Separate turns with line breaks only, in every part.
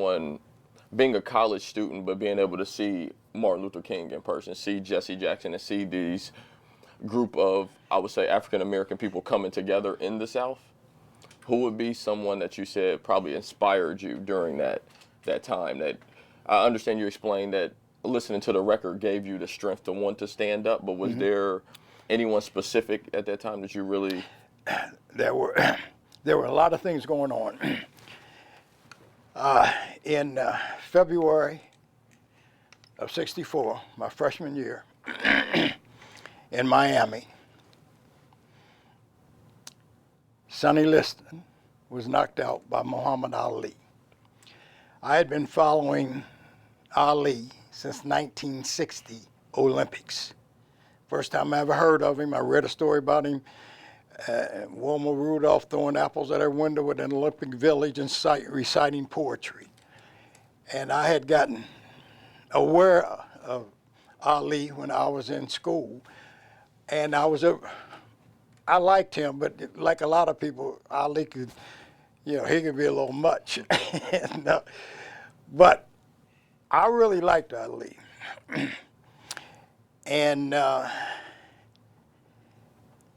When being a college student, but being able to see Martin Luther King in person, see Jesse Jackson, and see these group of, I would say, African American people coming together in the South, who would be someone that you said probably inspired you during that time? That I understand you explained that listening to the record gave you the strength to want to stand up, but was there anyone specific at that time that you really?
There were a lot of things going on. In February of '64, my freshman year, in Miami, Sonny Liston was knocked out by Muhammad Ali. I had been following Ali since 1960 Olympics. First time I ever heard of him, I read a story about him, Wilma Rudolph throwing apples at her window at an Olympic village and reciting poetry. And I had gotten aware of Ali when I was in school. And I liked him, but like a lot of people, Ali could, he could be a little much. But I really liked Ali. And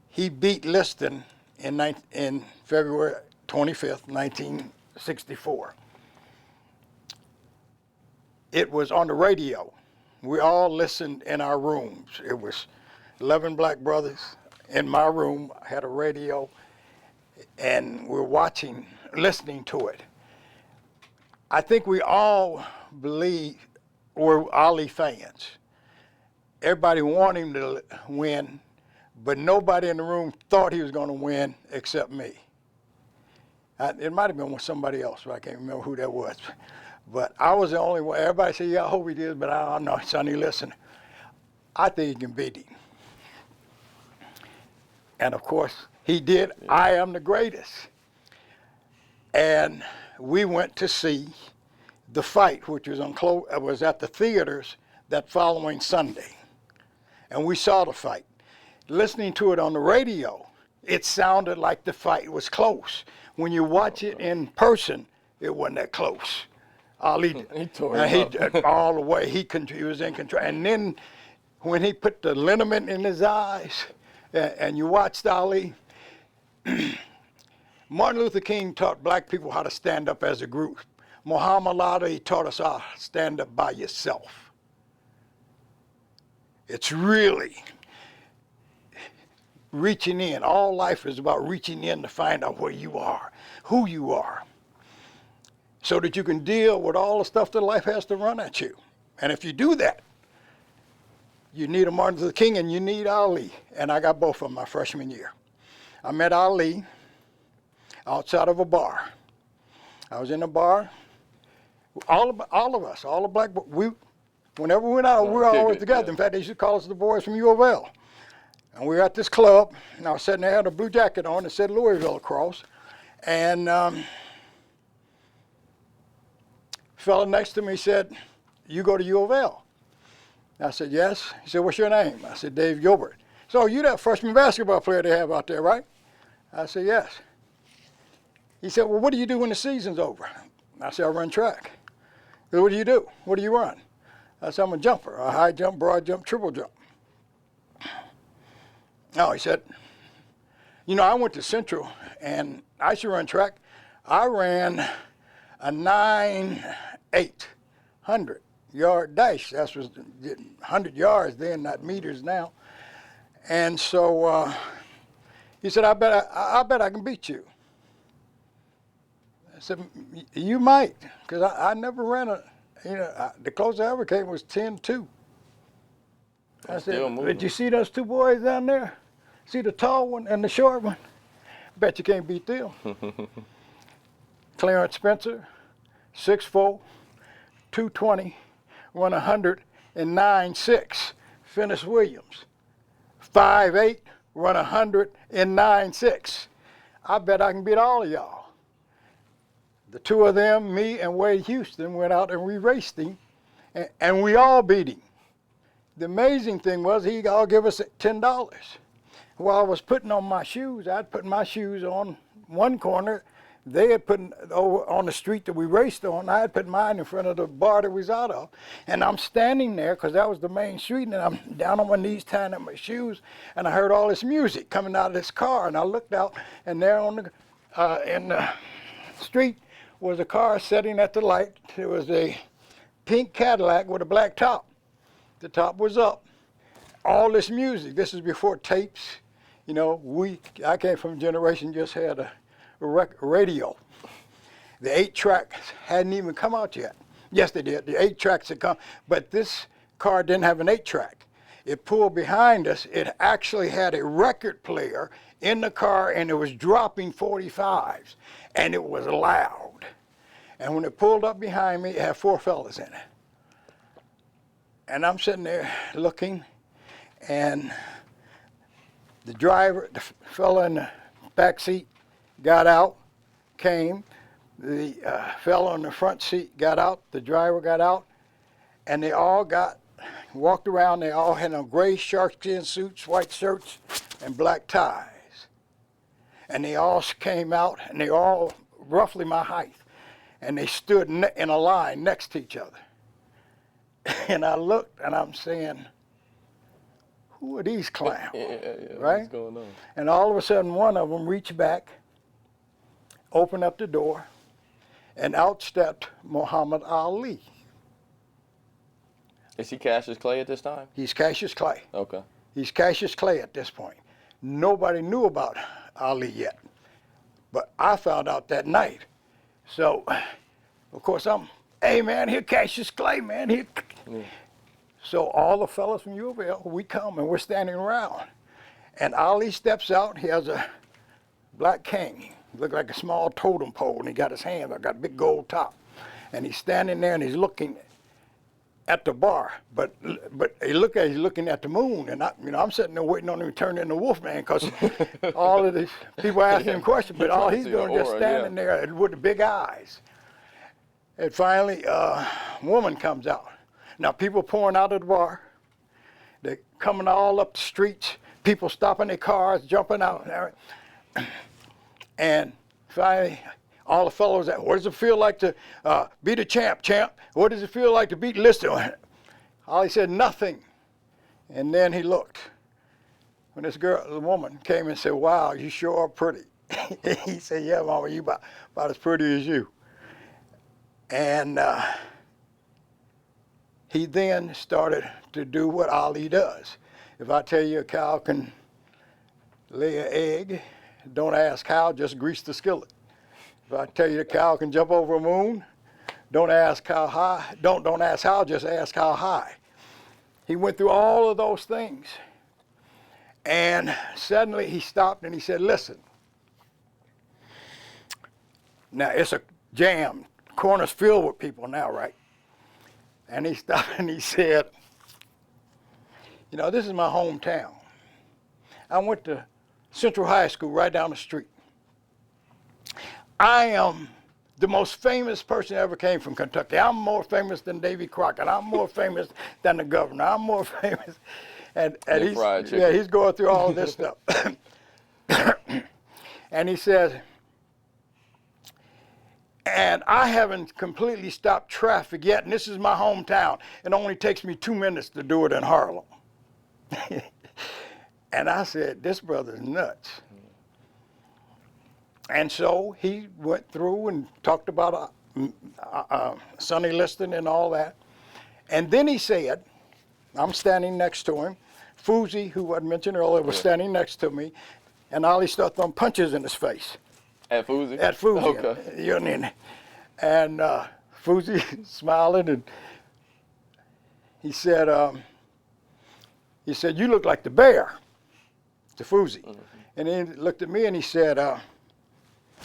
he beat Liston in February 25th, 1964. It was on the radio. We all listened in our rooms. It was 11 black brothers in my room. I had a radio, and we're listening to it. I think we all were Ali fans. Everybody wanted him to win, but nobody in the room thought he was going to win except me. It might have been with somebody else, but I can't remember who that was. But I was the only one. Everybody said, yeah, I hope he did, but I don't know. Sonny, listen, I think he can beat him. And of course, he did. Yeah. I am the greatest. And we went to see the fight, which was at the theaters that following Sunday. And we saw the fight. Listening to it on the radio, it sounded like the fight was close. When you watch it in person, it wasn't that close. Ali,
he tore him up.
All the way. He was in control. And then when he put the liniment in his eyes, and you watched Ali, Martin Luther King taught black people how to stand up as a group. Muhammad Ali taught us how to stand up by yourself. It's really reaching in. All life is about reaching in to find out where you are, who you are, so that you can deal with all the stuff that life has to run at you. And if you do that, you need a Martin Luther King and you need Ali. And I got both of them my freshman year. I met Ali outside of a bar. I was in a bar. All of us, all the black, whenever we went out, we were always together. In fact, they used to call us the boys from U of L. And we were at this club, and I was sitting there, had a blue jacket on that said Louisville across. And fella next to me said, you go to U of L? I said, yes. He said, what's your name? I said, David Gilbert. So you that freshman basketball player they have out there, right? I said, yes. He said, well, what do you do when the season's over? I said, I run track. He said, what do you do? What do you run? I said, I'm a jumper, a high jump, broad jump, triple jump. No, he said, I went to Central, and I used to run track. I ran a 9.8 100-yard dash. That was 100 yards then, not meters now. And so he said, I bet I can beat you. I said, you might, because I never ran the closest I ever came was 10-2. I said, did you see those two boys down there? See the tall one and the short one? Bet you can't beat them. Clarence Spencer, 6'4", 220, run 109.6. Finis Williams, 5'8", run 109.6. I bet I can beat all of y'all. The two of them, me and Wade Houston, went out and we raced him, and we all beat him. The amazing thing was he'd all give us $10. While I was putting on my shoes, I'd put my shoes on one corner, They had put over on the street that we raced on, I had put mine in front of the bar that we was out of. And I'm standing there, because that was the main street, and I'm down on my knees tying up my shoes, and I heard all this music coming out of this car, and I looked out, and there on the, in the street was a car sitting at the light. It was a pink Cadillac with a black top. The top was up. All this music, this is before tapes. You know, I came from a generation just had a radio. The 8-track hadn't even come out yet. Yes, they did. The 8 tracks had come, but this car didn't have an 8-track. It pulled behind us. It actually had a record player in the car, and it was dropping 45s, and it was loud. And when it pulled up behind me, it had 4 fellas in it. And I'm sitting there looking, and the driver, the fella in the back seat, got out, came. The fellow in the front seat got out. The driver got out, and they all walked around. They all had on gray sharkskin suits, white shirts, and black ties. And they all came out, and they all roughly my height, and they stood in a line next to each other. And I looked, and I'm saying, who are these clowns? Right?
What's going on?
And all of a sudden, one of them reached back, opened up the door, and out stepped Muhammad Ali.
Is he Cassius Clay at this time?
He's Cassius Clay.
Okay.
He's Cassius Clay at this point. Nobody knew about Ali yet, but I found out that night. So, of course, hey man, here Cassius Clay, man, here. Yeah. So all the fellas from U of L, we come and we're standing around. And Ali steps out, he has a black cane. Looked like a small totem pole, and he got his hand, got a big gold top. And he's standing there and he's looking at the bar, but he's looking at the moon, and I'm sitting there waiting on him to turn into Wolfman, because all of these people asking him questions, but all he's doing is just standing there with the big eyes. And finally, a woman comes out. Now, people pouring out of the bar. They're coming all up the streets. People stopping their cars, jumping out. And finally, all the fellows asked, what does it feel like to be the champ? What does it feel like to beat Lister? Ollie said, nothing. And then he looked. When this the woman came and said, wow, you sure are pretty. He said, yeah, mama, you about as pretty as you. And he then started to do what Ali does. If I tell you a cow can lay an egg, don't ask how, just grease the skillet. If I tell you the cow can jump over a moon, don't ask how high, don't ask how, just ask how high. He went through all of those things. And suddenly he stopped and he said, listen, now it's a jam, corner's filled with people now, right? And he stopped and he said, you know, this is my hometown. I went to Central High School right down the street. I am the most famous person that ever came from Kentucky. I'm more famous than Davy Crockett. I'm more famous than the governor. I'm more famous. And he's going through all this stuff. And he says, and I haven't completely stopped traffic yet, and this is my hometown. It only takes me 2 minutes to do it in Harlem. And I said, this brother's nuts. And so he went through and talked about Sonny Liston and all that. And then he said, I'm standing next to him. Fuzi, who I mentioned earlier, was standing next to me. And Ollie started throwing punches in his face.
At Fuzi?
At Fuzi.
Okay.
You know, and Fuzi smiling, and he said, you look like the bear, to Fuzi. Mm-hmm. And then he looked at me and he said,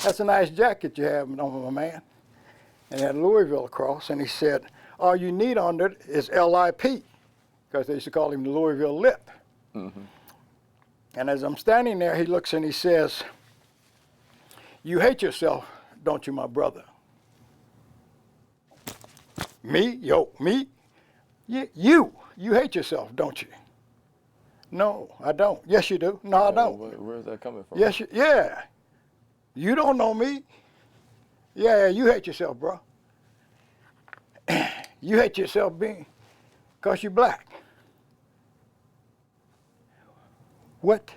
that's a nice jacket you have on, my man. And had Louisville across, and he said, all you need on it is LIP, because they used to call him the Louisville Lip. Mm-hmm. And as I'm standing there, he looks and he says, you hate yourself, don't you, my brother? Me? Me? Yeah, you hate yourself, don't you? No, I don't. Yes, you do. No, I don't.
Where's that coming from?
Yes, yeah. You don't know me. Yeah, you hate yourself, bro. You hate yourself because you're black. What?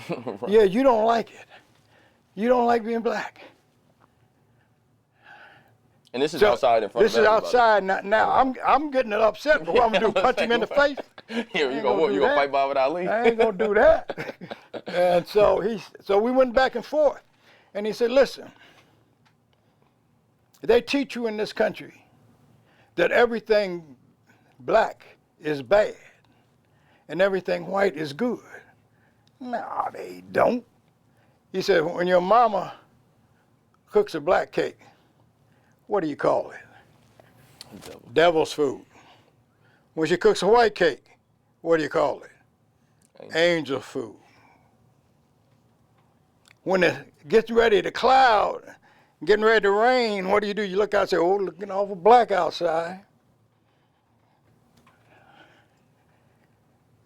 Right.
Yeah, you don't like it. You don't like being black.
And this is
So,
outside in front
this
of
is
everybody.
outside now. I'm getting it upset, but what I'm gonna do? Punch him in the face?
Here, you gonna fight Muhammad Ali?
I ain't gonna do that. And so we went back and forth, and he said, "Listen, they teach you in this country that everything black is bad, and everything white is good. No, they don't." He said, "When your mama cooks a black cake, what do you call it? Devil's food. When she cooks a white cake, what do you call it? Angel food. When it gets ready to cloud, getting ready to rain, what do? You look out and say, oh, looking awful black outside."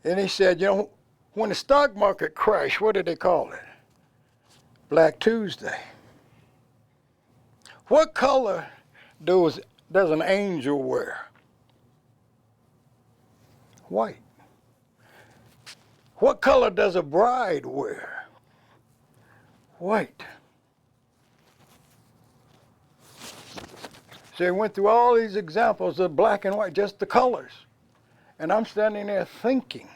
And he said, when the stock market crashed, what did they call it? Black Tuesday. What color does an angel wear? White. What color does a bride wear? White. So he went through all these examples of black and white, just the colors. And I'm standing there thinking,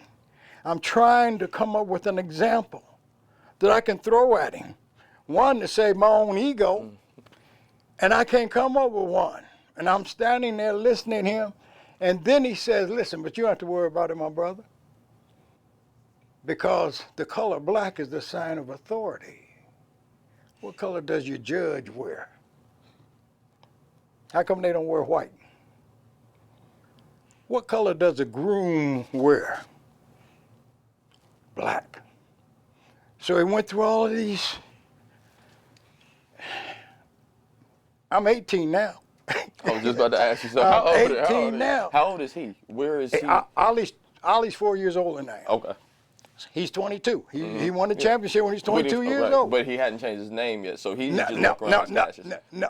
I'm trying to come up with an example that I can throw at him. One, to save my own ego, and I can't come up with one. And I'm standing there listening to him, and then he says, listen, but you don't have to worry about it, my brother, because the color black is the sign of authority. What color does your judge wear? How come they don't wear white? What color does a groom wear? Black. So he went through all of these. I'm 18 now.
I was just about to ask you something.
I'm 18 now.
How old is he? Where is he?
Ollie's 4 years older than I am.
Okay.
He's 22. He won the championship when he's 22 years old.
But he hadn't changed his name yet, so he's just walking around No.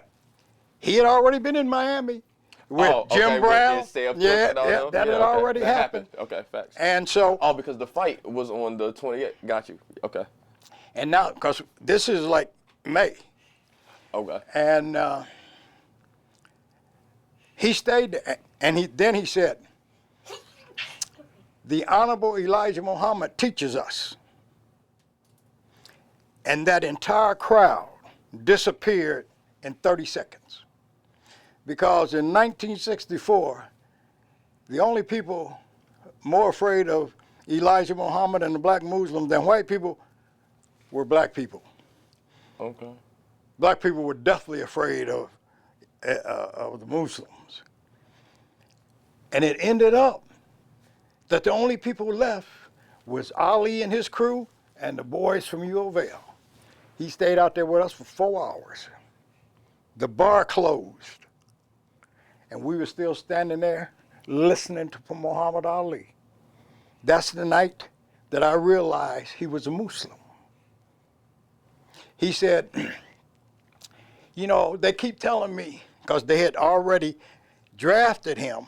He had already been in Miami with Jim Brown. That had already happened.
Okay, facts.
And so.
Oh, because the fight was on the 28th. Got you. Okay.
And now, because this is like May.
Okay.
And he stayed, and then he said, the Honorable Elijah Muhammad teaches us. And that entire crowd disappeared in 30 seconds. Because in 1964, the only people more afraid of Elijah Muhammad and the black Muslims than white people were black people.
Okay.
Black people were deathly afraid of the Muslims. And it ended up that the only people left was Ali and his crew and the boys from U of L. He stayed out there with us for 4 hours. The bar closed. And we were still standing there listening to Muhammad Ali. That's the night that I realized he was a Muslim. He said, they keep telling me, because they had already drafted him,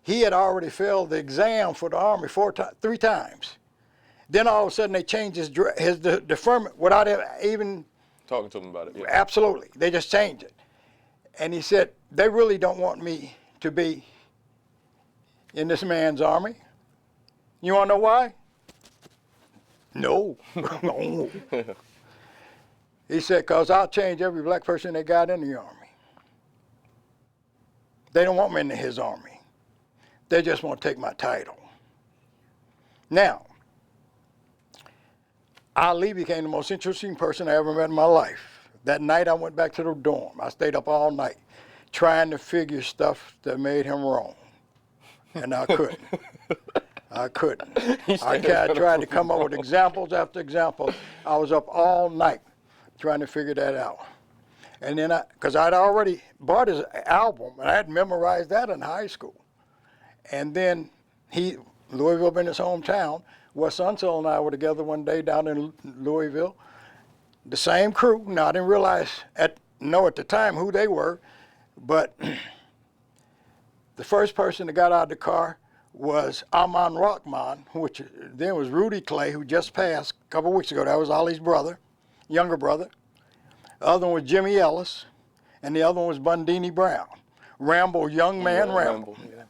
he had already failed the exam for the Army 3 times. Then all of a sudden they changed his deferment without even
talking to him about it. Yeah.
Absolutely, they just changed it. And he said, they really don't want me to be in this man's army. You want to know why? No. No. He said, because I'll change every black person they got in the army. They don't want me in his army. They just want to take my title. Now, Ali became the most interesting person I ever met in my life. That night I went back to the dorm. I stayed up all night trying to figure stuff that made him wrong. And I couldn't. I couldn't. I tried to come up with examples after example. I was up all night trying to figure that out. And then because I'd already bought his album, and I had memorized that in high school. And then Louisville being his hometown, Wes Unseld and I were together one day down in Louisville. The same crew. Now, I didn't realize know at the time who they were, but the first person that got out of the car was Amon Rockman, which then was Rudy Clay, who just passed a couple weeks ago. That was Ollie's brother, younger brother. The other one was Jimmy Ellis, and the other one was Bundini Brown. Rambo, young man Rambo.
Yeah.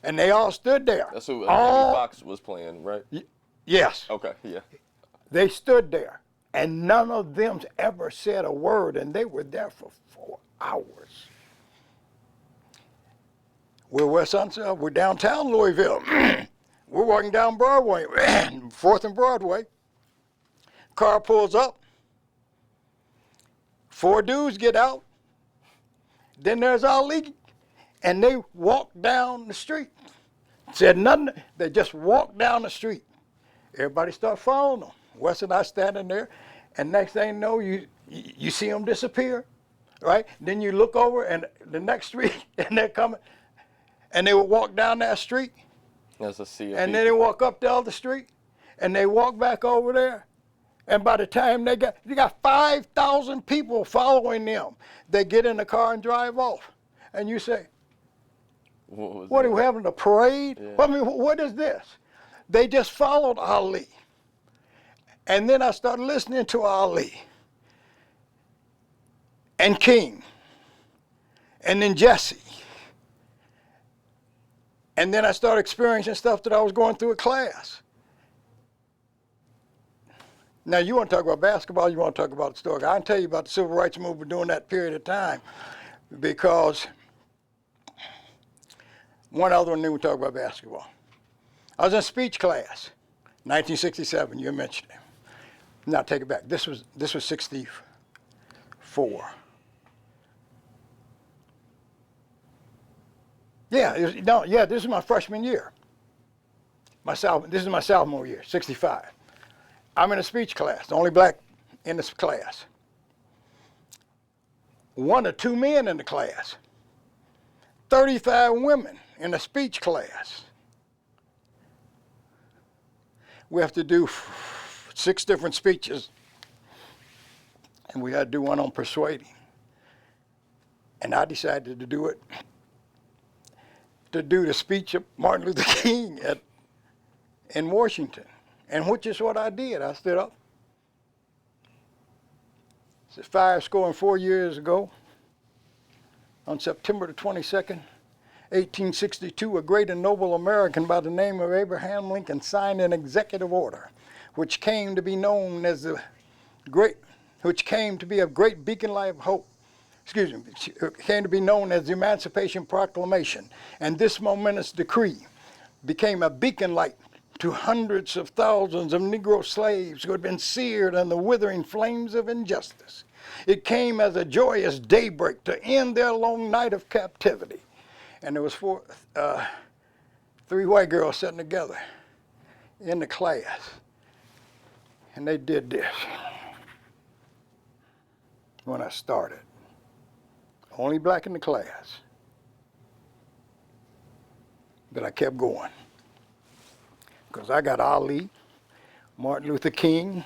And they all stood there.
That's who Jamie Foxx was playing, right?
Yes.
Okay, yeah.
They stood there, and none of them ever said a word, and they were there for 4 hours. We're downtown Louisville. We're walking down Broadway, 4th and Broadway. Car pulls up. 4 dudes get out. Then there's Ali, and they walk down the street. Said nothing. They just walked down the street. Everybody start following them. Wes and I standing there, and next thing you know, you see them disappear, right? Then you look over, and the next street, and they're coming. And they would walk down that street,
That's a sea of
and then
people.
they walk up the other street, and they walk back over there. And by the time they got 5,000 people following them. They get in the car and drive off. And you say, what are we having, a parade?
Yeah.
I mean, what is this? They just followed Ali. And then I started listening to Ali and King and then Jesse. And then I started experiencing stuff that I was going through at class. Now, you want to talk about basketball, you want to talk about the story. I can tell you about the civil rights movement during that period of time, because one other one, then we talk about basketball. I was in speech class, 1967, you mentioned it. Now, take it back. This was 64. This is my freshman year. This is my sophomore year, 65. I'm in a speech class, the only black in this class. 1 or 2 men in the class. 35 women in a speech class. We have to do 6 different speeches, and we had to do one on persuading. And I decided to do the speech of Martin Luther King in Washington, and which is what I did. I stood up. It's 54 years ago, on September the 22nd, 1862, a great and noble American by the name of Abraham Lincoln signed an executive order, which came to be known as a great beacon light of hope. Came to be known as the Emancipation Proclamation. And this momentous decree became a beacon light to hundreds of thousands of Negro slaves who had been seared in the withering flames of injustice. It came as a joyous daybreak to end their long night of captivity. And there was 3 white girls sitting together in the class, and they did this when I started. Only black in the class. But I kept going, because I got Ali, Martin Luther King,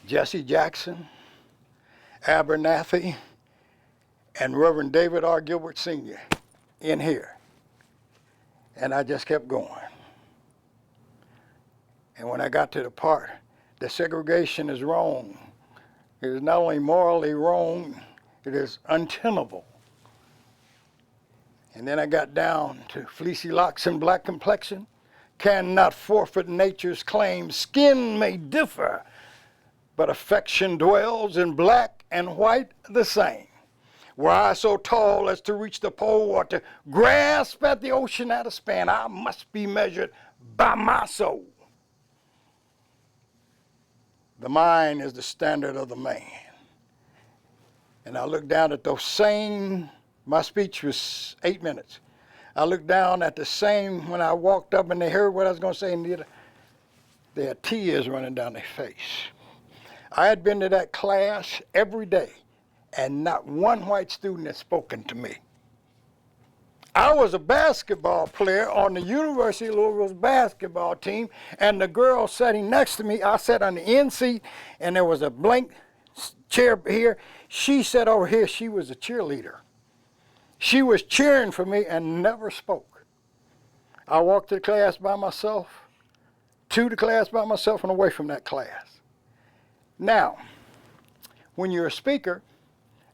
Jesse Jackson, Abernathy, and Reverend David R. Gilbert Sr. in here. And I just kept going. And when I got to the part that segregation is wrong, it is not only morally wrong, it is untenable. And then I got down to fleecy locks and black complexion, cannot forfeit nature's claim. Skin may differ, but affection dwells in black and white the same. Were I so tall as to reach the pole or to grasp at the ocean at a span, I must be measured by my soul. The mind is the standard of the man. And I looked down at those same, my speech was 8 minutes. I looked down at the same, when I walked up and they heard what I was going to say, and they had tears running down their face. I had been to that class every day, and not one white student had spoken to me. I was a basketball player on the University of Louisville's basketball team, and the girl sitting next to me, I sat on the end seat, and there was a blank chair here. She sat over here. She was a cheerleader. She was cheering for me and never spoke. I walked to the class by myself, to the class by myself, and away from that class. Now, when you're a speaker,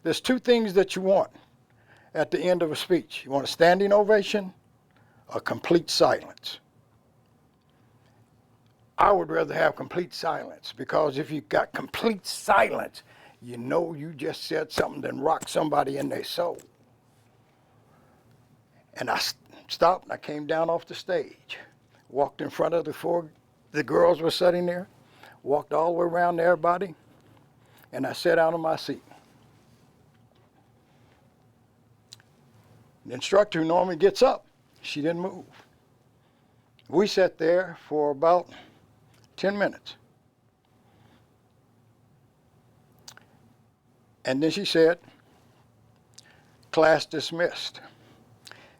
there's two things that you want at the end of a speech. You want a standing ovation, or complete silence. I would rather have complete silence, because if you got complete silence, you know you just said something that rocked somebody in their soul. And I stopped and I came down off the stage, walked in front of the girls were sitting there, walked all the way around to everybody, and I sat down in my seat. The instructor who normally gets up, she didn't move. We sat there for about 10 minutes. And then she said, class dismissed.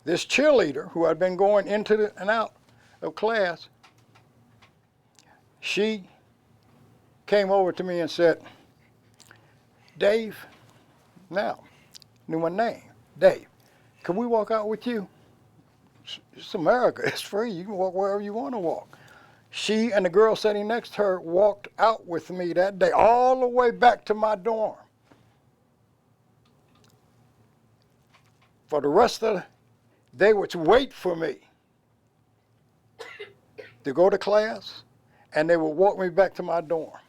This cheerleader, who had been going into and out of class, she came over to me and said, Dave, now, knew my name, Dave, can we walk out with you? It's America, it's free, you can walk wherever you want to walk. She and the girl sitting next to her walked out with me that day, all the way back to my dorm. For the rest of they would wait for me to go to class, and they would walk me back to my dorm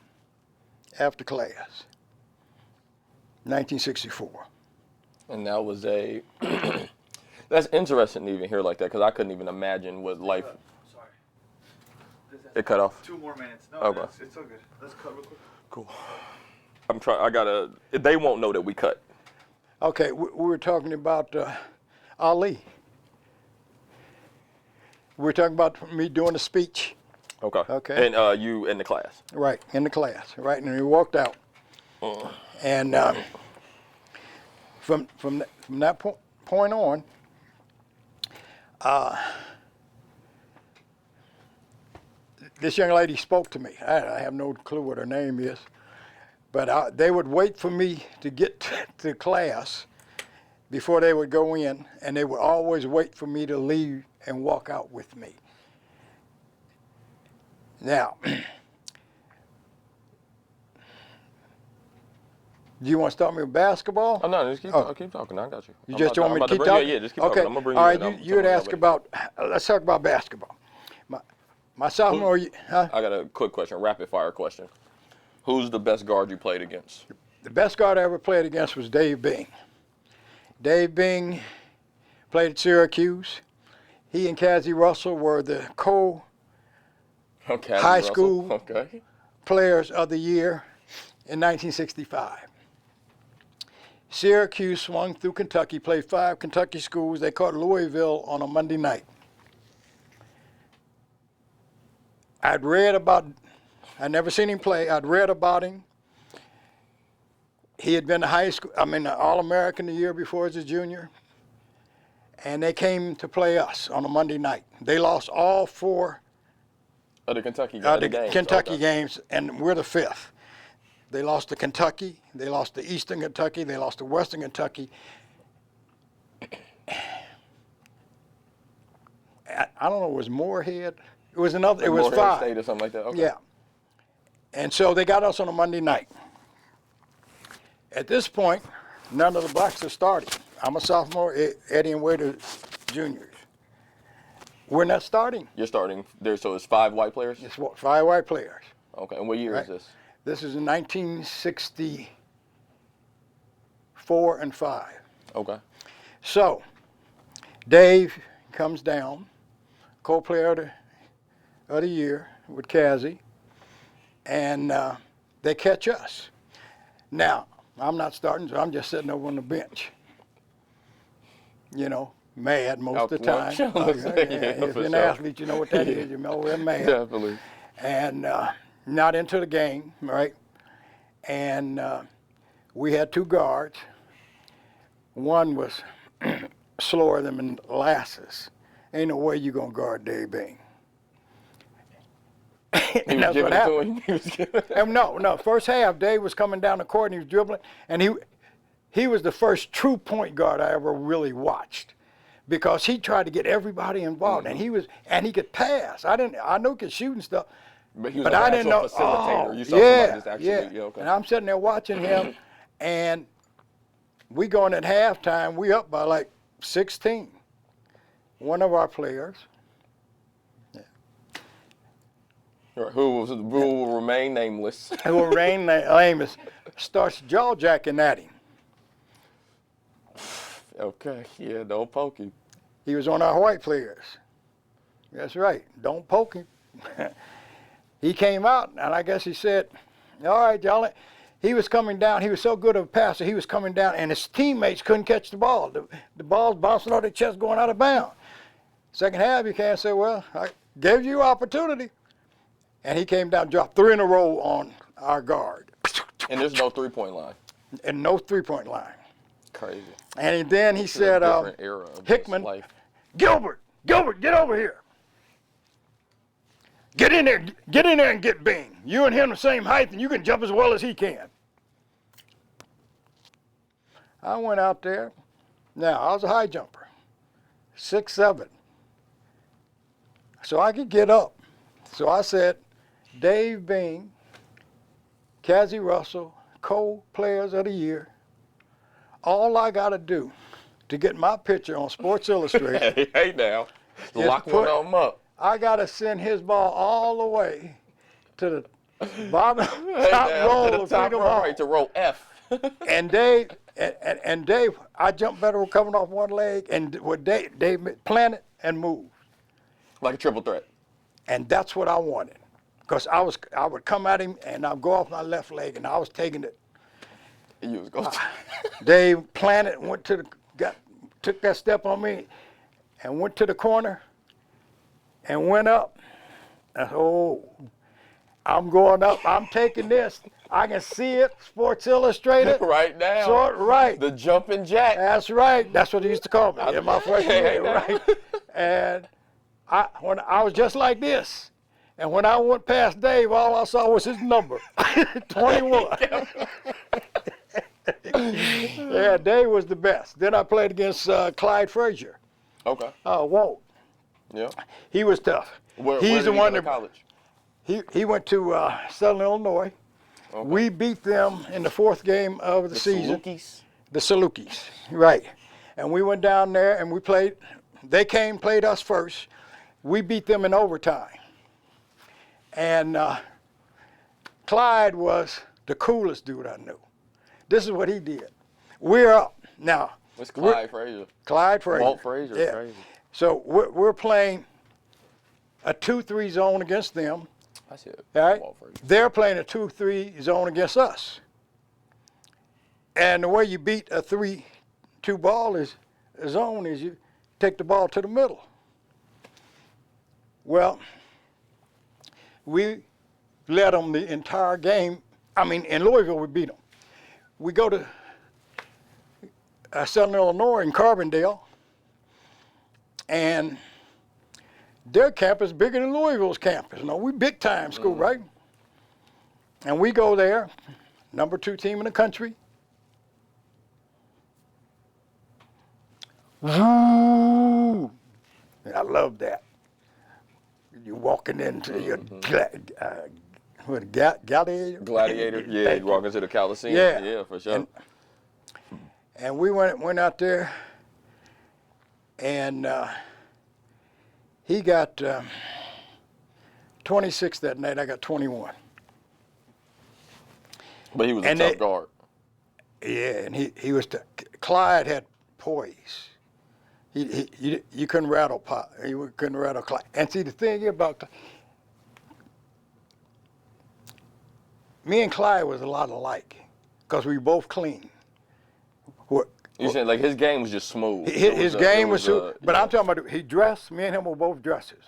after class. 1964.
And that was a, that's interesting to even hear like that, because I couldn't even imagine what life.
Sorry.
It cut off?
2 more minutes. No,
Okay.
it's all good. Let's cut real quick.
Cool. They won't know that we cut.
Okay, we were talking about Ali. We were talking about me doing a speech.
Okay.
Okay.
And you in the class.
Right, in the class, right, and we walked out. And from that point on, this young lady spoke to me. I have no clue what her name is, but they would wait for me to get to class before they would go in, and they would always wait for me to leave and walk out with me. Now, do you want to start me with basketball?
Oh, no, just keep talking. I got you.
You just want me to keep talking?
Yeah, just keep
okay.
talking. I'm going to bring
All
you
right,
in.
you had asked about, let's talk about basketball. My sophomore year, huh?
I got a quick question, rapid fire question. Who's the best guard you played against?
The best guard I ever played against was Dave Bing. Dave Bing played at Syracuse. He and Cassie Russell were the high school players of the year in 1965. Syracuse swung through Kentucky, played 5 Kentucky schools. They caught Louisville on a Monday night. I'd never seen him play. I'd read about him. He had been All-American the year before as a junior. And they came to play us on a Monday night. They lost all 4
of the Kentucky
games, and we're the 5th. They lost to Kentucky. They lost to Eastern Kentucky. They lost to Western Kentucky. I don't know, it was Moorhead. It was another, it was
Moorhead
5.
State or something like that? Okay.
Yeah. And so they got us on a Monday night. At this point, none of the blacks are starting. I'm a sophomore, Eddie and Wade are juniors. We're not starting.
You're starting there, so it's 5 white players?
It's 5 white players.
Okay, and what year is this?
This is in 1964 and 5.
Okay.
So, Dave comes down, co-player of the year with Cassie, and they catch us. Now, I'm not starting, so I'm just sitting over on the bench. You know, mad most of the time. If you're an athlete, you know what that is. You're over there mad.
Definitely.
And not into the game, right? And we had 2 guards. One was slower than molasses. Ain't no way you're going to guard Dave Bing.
He
And
was
that's
giving
what
it to
happened.
him. He was giving
And no, first half, Dave was coming down the court and he was dribbling, and he was the first true point guard I ever really watched, because he tried to get everybody involved, and he could pass. I knew he could shoot and stuff,
But he was
but
like
I
an
didn't know.
actual facilitator.
Oh,
You saw somebody just actually,
yeah.
okay.
And I'm sitting there watching him, and we going at halftime. We up by like 16. One of our players,
Who will remain nameless.
who will remain nameless, starts jaw jacking at him.
Okay, yeah, don't poke him.
He was on our white players. That's right. Don't poke him. He came out, and I guess he said, all right, y'all. He was coming down. He was so good of a passer. He was coming down, and his teammates couldn't catch the ball. The ball's bouncing off their chest, going out of bounds. Second half, he can't say, well, I gave you opportunity. And he came down, dropped 3 in a row on our guard.
And there's no three-point line.
And no three-point line.
Crazy.
And then he said,
Different era of
Hickman,
life.
Gilbert, get over here. Get in there and get Bing. You and him the same height, and you can jump as well as he can. I went out there. Now, I was a high jumper, 6'7". So I could get up. So I said, Dave Bing, Cassie Russell, co-players of the year, all I got to do to get my picture on Sports Illustrated
Hey now,
is
lock one of them up.
I got to send his ball all the way to the bottom,
Hey
top
now,
roll
to the
of
top
Freedom
row,
Hall.
right to row F.
And Dave, and Dave, I jumped better coming off one leg, and with Dave planted and moved.
Like a triple threat.
And that's what I wanted, because I would come at him and I'd go off my left leg, and I was taking it.
You was going
Dave planted, took that step on me, and went to the corner, and went up. I said, oh, I'm going up. I'm taking this. I can see it. Sports Illustrated.
right now.
So, right.
The jumping jack.
That's right. That's what they used to call me in my freshman
Hey,
year,
now.
right? And when I was just like this, and when I went past Dave, all I saw was his number, 21. Yeah, Dave was the best. Then I played against Clyde Frazier.
Okay.
Walt.
Yeah.
He was tough.
Where
He's
did
the
he
one
go to
that
college?
he went to Southern Illinois.
Okay.
We beat them in the 4th game of the season.
Salukis?
The Salukis, right. And we went down there and we played. They played us first. We beat them in overtime. And Clyde was the coolest dude I knew. This is what he did. We're up. Now,
It's Clyde Frazier.
Clyde Frazier.
Walt Frazier,
Yeah.
crazy.
So we're playing a 2-3 zone against them.
I see it.
All right?
Walt Frazier.
They're playing a 2-3 zone against us. And the way you beat a 3-2 zone is you take the ball to the middle. Well, we led them the entire game. I mean, in Louisville, we beat them. We go to Southern Illinois in Carbondale, and their campus is bigger than Louisville's campus. You know, we big time school, right? And we go there, number 2 team in the country. Woo! I love that. You're walking into your gladiator.
Gladiator. Yeah,
Thank
you walk into the Coliseum.
Yeah.
Yeah, for sure.
And we went out there, and he got 26 that night. I got 21.
But he was a
And
tough guard.
Yeah, and he was. Clyde had poise. You couldn't rattle Pop. You couldn't rattle Clyde. And see, the thing about me and Clyde was a lot alike, because we were both clean.
You saying like his game was just smooth.
His game was, but I'm talking about he dressed. Me and him were both dressers,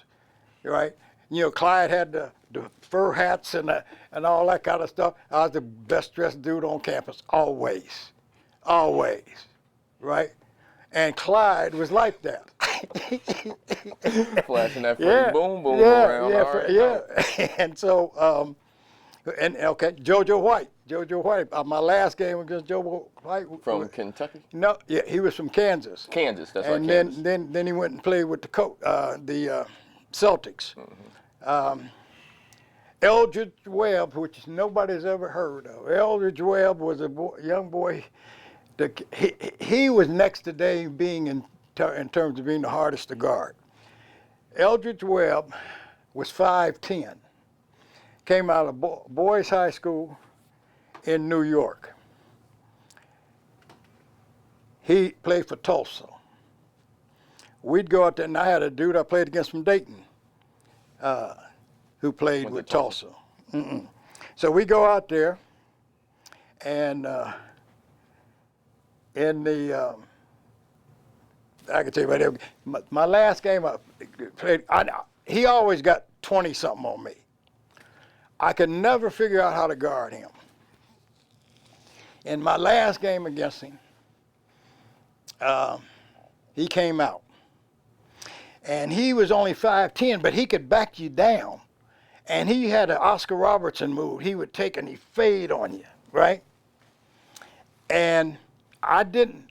right? You know, Clyde had the fur hats and all that kind of stuff. I was the best dressed dude on campus, always, right? And Clyde was like that.
Flashing that phrase,
Yeah,
boom, boom
yeah,
around.
yeah,
all right,
yeah. And so, and okay, JoJo White. My last game against JoJo White.
From Kentucky?
No, yeah, he was from Kansas.
Kansas, that's right,
And
Kansas.
then he went and played with the Celtics. Eldridge Webb, which nobody's ever heard of. Eldridge Webb was a young boy. He was next to Dave being in terms of being the hardest to guard. Eldridge Webb was 5'10", came out of boys' high school in New York. He played for Tulsa. We'd go out there, and I had a dude I played against from Dayton who played with Tulsa. So we go out there, and in the I can tell you about it. My last game I played, he always got 20-something on me. I could never figure out how to guard him. In my last game against him, he came out. And he was only 5'10", but he could back you down. And he had an Oscar Robertson move. He would take and he'd fade on you, right? And I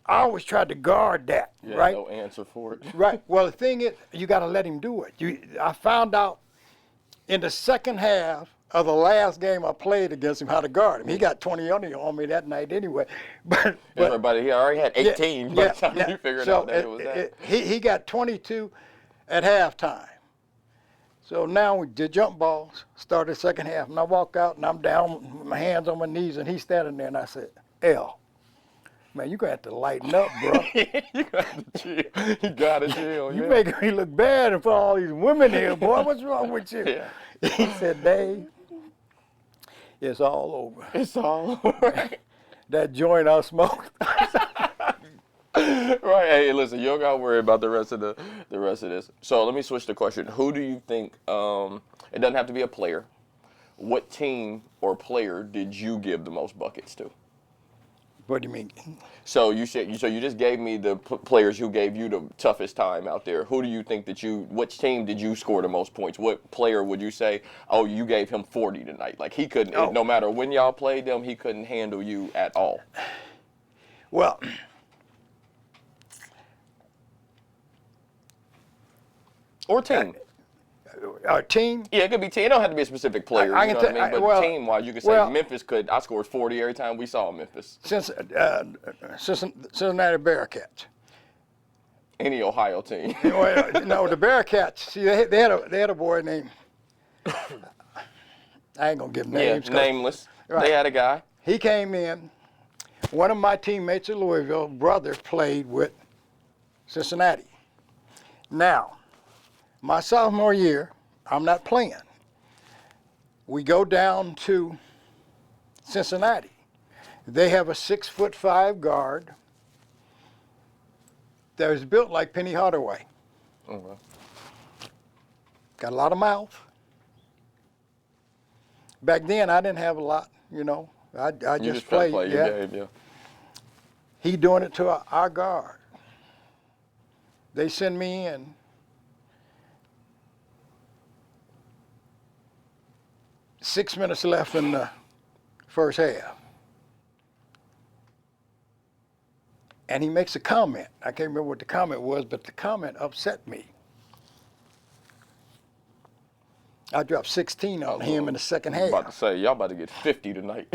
always tried to guard that,
Yeah,
right?
no answer for it.
Right. Well, the thing is, you got to let him do it. I found out in the second half of the last game I played against him how to guard him. He got 20 on me that night anyway. But
Everybody, he already had 18 by the time you figured out that it was that.
He got 22 at halftime. So now we did jump balls, started second half, and I walk out and I'm down with my hands on my knees and he's standing there and I said, L, man, you're going to have to lighten up, bro.
You got to chill. You got to chill.
You
yeah.
making me look bad in front of all these women here, boy. What's wrong with you?
Yeah.
He said, Dave, it's all over.
It's all over.
That joint I smoked.
Right. Hey, listen, you don't got to worry about the rest of this. So let me switch the question. Who do you think? It doesn't have to be a player. What team or player did you give the most buckets to?
What do you mean?
So you just gave me the players who gave you the toughest time out there. Who do you think which team did you score the most points? What player would you say, oh, you gave him 40 tonight? Like he couldn't, no matter when y'all played them, he couldn't handle you at all.
Well,
or team.
our team.
Yeah, it could be team. It don't have to be a specific player.
I
you know
can
what I mean? But team-wise, you could say Memphis I scored 40 every time we saw Memphis.
Cincinnati Bearcats.
Any Ohio team.
No, the Bearcats. See, they had a boy named. I ain't gonna give names.
Yeah, nameless.
Right.
They had a guy.
He came in. One of my teammates at Louisville, brother, played with Cincinnati. Now, my sophomore year, I'm not playing. We go down to Cincinnati. They have a 6'5" guard that was built like Penny Hardaway.
Okay.
Got a lot of mouth. Back then, I didn't have a lot, you know. I just played.
Play your game, yeah.
He doing it to our guard. They send me in. Six minutes left in the first half. And he makes a comment. I can't remember what the comment was, but the comment upset me. I dropped 16 on him in the second half.
I'm about to say, y'all about to get 50 tonight.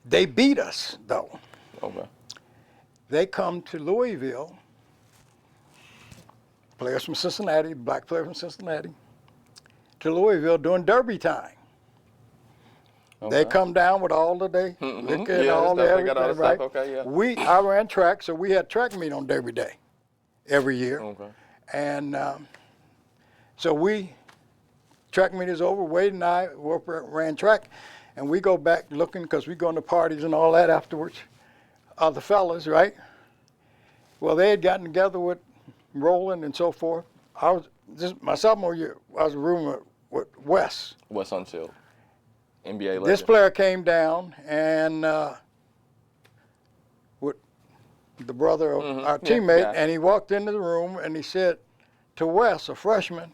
They beat us, though.
Okay.
They come to Louisville, players from Cincinnati, black player from Cincinnati, to Louisville during Derby time.
Okay.
They come down with all the day, liquor and all the everything, right?
Okay, yeah.
I ran track, so we had track meet on Derby Day every year.
Okay.
And so track meet is over, Wade and I ran track, and we go back looking, because we go to parties and all that afterwards, the fellas, right? Well, they had gotten together with Roland and so forth. My sophomore year, I was rooming with Wes.
Wes Unseld, NBA legend.
This player came down and the brother of our teammate, and he walked into the room and he said to Wes, a freshman,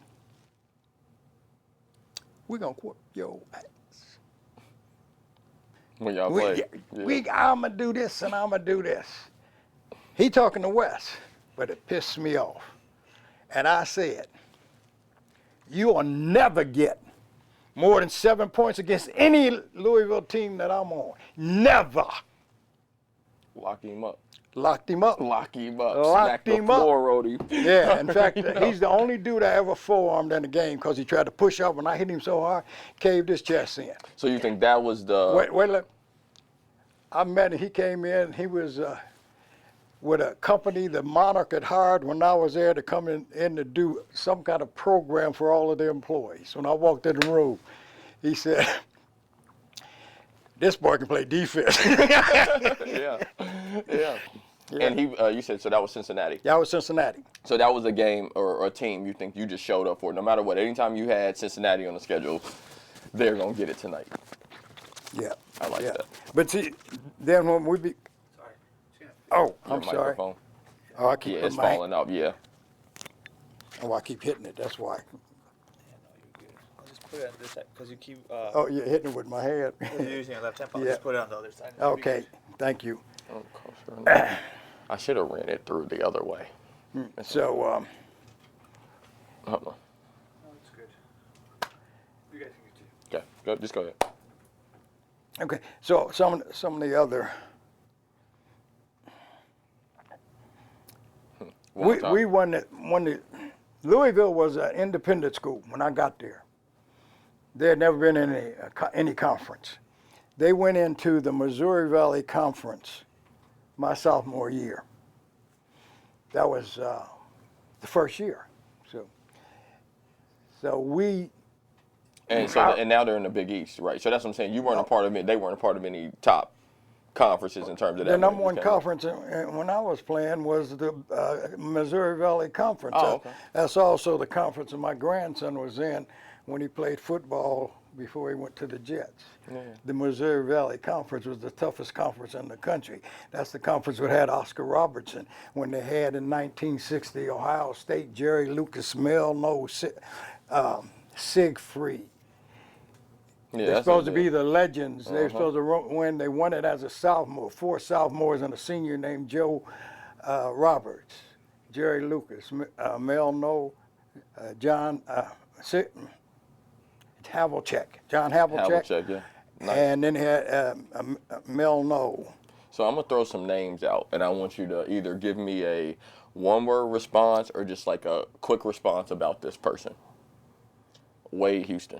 "We're gonna whoop your ass.
When y'all played.
I'm gonna do this and I'm gonna do this." He talking to Wes, but it pissed me off. And I said, "You will never get more than 7 points against any Louisville team that I'm on. Never."
Lock him up.
Locked him up.
Lock him up.
Locked
Smack the
him up.
floor, Rhodey.
Yeah, in fact, he's the only dude I ever forearmed in the game because he tried to push up and I hit him so hard, caved his chest in.
So you think that was the...
Wait, I met him, he came in, he was with a company the Monarch had hired when I was there to come in to do some kind of program for all of their employees. When I walked in the room, he said, "This boy can play defense."
yeah. And he, you said, so that was Cincinnati.
That was Cincinnati.
So that was a game or a team you think you just showed up for. No matter what, anytime you had Cincinnati on the schedule, they're going to get it tonight.
Yeah.
I like that.
But see, then when we be...
Sorry.
Oh,
Your
I'm sorry.
microphone.
Oh, I keep
Yeah,
putting
it's
my...
falling out, yeah.
Oh, I keep hitting it, that's why.
Yeah, no, you're good. I'll just put it on this side because you keep.
Oh, you're hitting it with my hand.
You're using your left hand. I'll
Yeah.
just put it on the other side.
Okay, thank you.
Oh, closer. I should have ran it through the other way.
So,
Hold on.
No, it's good. You guys can
Okay, go, just go ahead.
okay, so some of the other... We won the Louisville was an independent school when I got there. There had never been any conference. They went into the Missouri Valley Conference my sophomore year. That was the first year. So we.
And now they're in the Big East, right? So that's what I'm saying. You weren't a part of it. They weren't a part of any top conferences in terms of that.
The number one conference when I was playing was the Missouri Valley Conference.
Oh, okay.
That's also the conference that my grandson was in when he played football before he went to the Jets.
Yeah.
The Missouri Valley Conference was the toughest conference in the country. That's the conference that had Oscar Robertson when they had in 1960 Ohio State, Jerry Lucas, Mel No, Siegfried.
Yeah,
They're supposed to be the legends. They're supposed to win. They won it as a sophomore, 4 sophomores and a senior named Joe Roberts, Jerry Lucas, Mel No, John Havlicek,
Havlicek, yeah. Nice.
And then he had Mel No.
So I'm going to throw some names out, and I want you to either give me a one-word response or just like a quick response about this person. Wade Houston.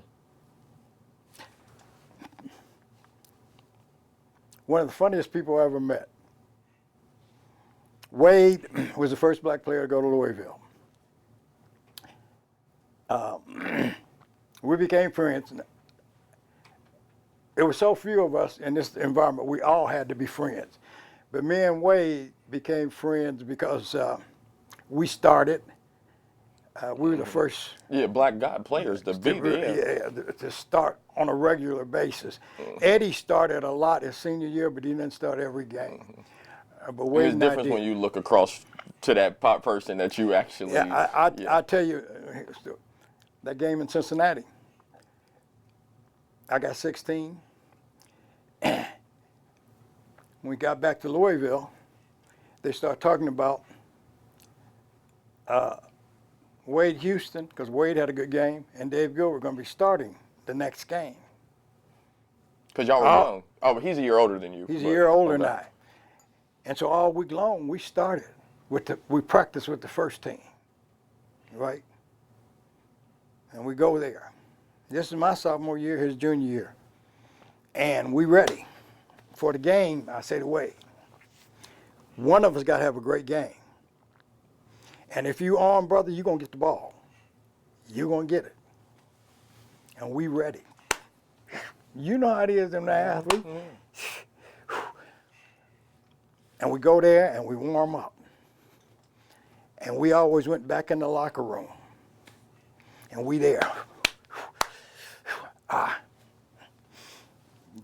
One of the funniest people I ever met. Wade was the first black player to go to Louisville. We became friends. There were so few of us in this environment, we all had to be friends. But me and Wade became friends because we started. We were the first.
Yeah, black guy players to be there.
Yeah, to start on a regular basis. Eddie started a lot his senior year, but he didn't start every game. But Wade
There's a difference when you look across to that person that you actually.
Yeah, I tell you, that game in Cincinnati, I got 16. When we got back to Louisville, they started talking about Wade Houston, because Wade had a good game, and David Gilbert were going to be starting the next game.
Because y'all were young. Oh, but he's a year older than you.
He's a year older than I. And so all week long, we practiced with the first team, right? And we go there. This is my sophomore year, his junior year. And we ready for the game. I say to Wade, one of us got to have a great game. And if you arm, brother, you're going to get the ball. You're going to get it. And we ready. You know how it is, them athletes. And we go there and we warm up. And we always went back in the locker room. And we there.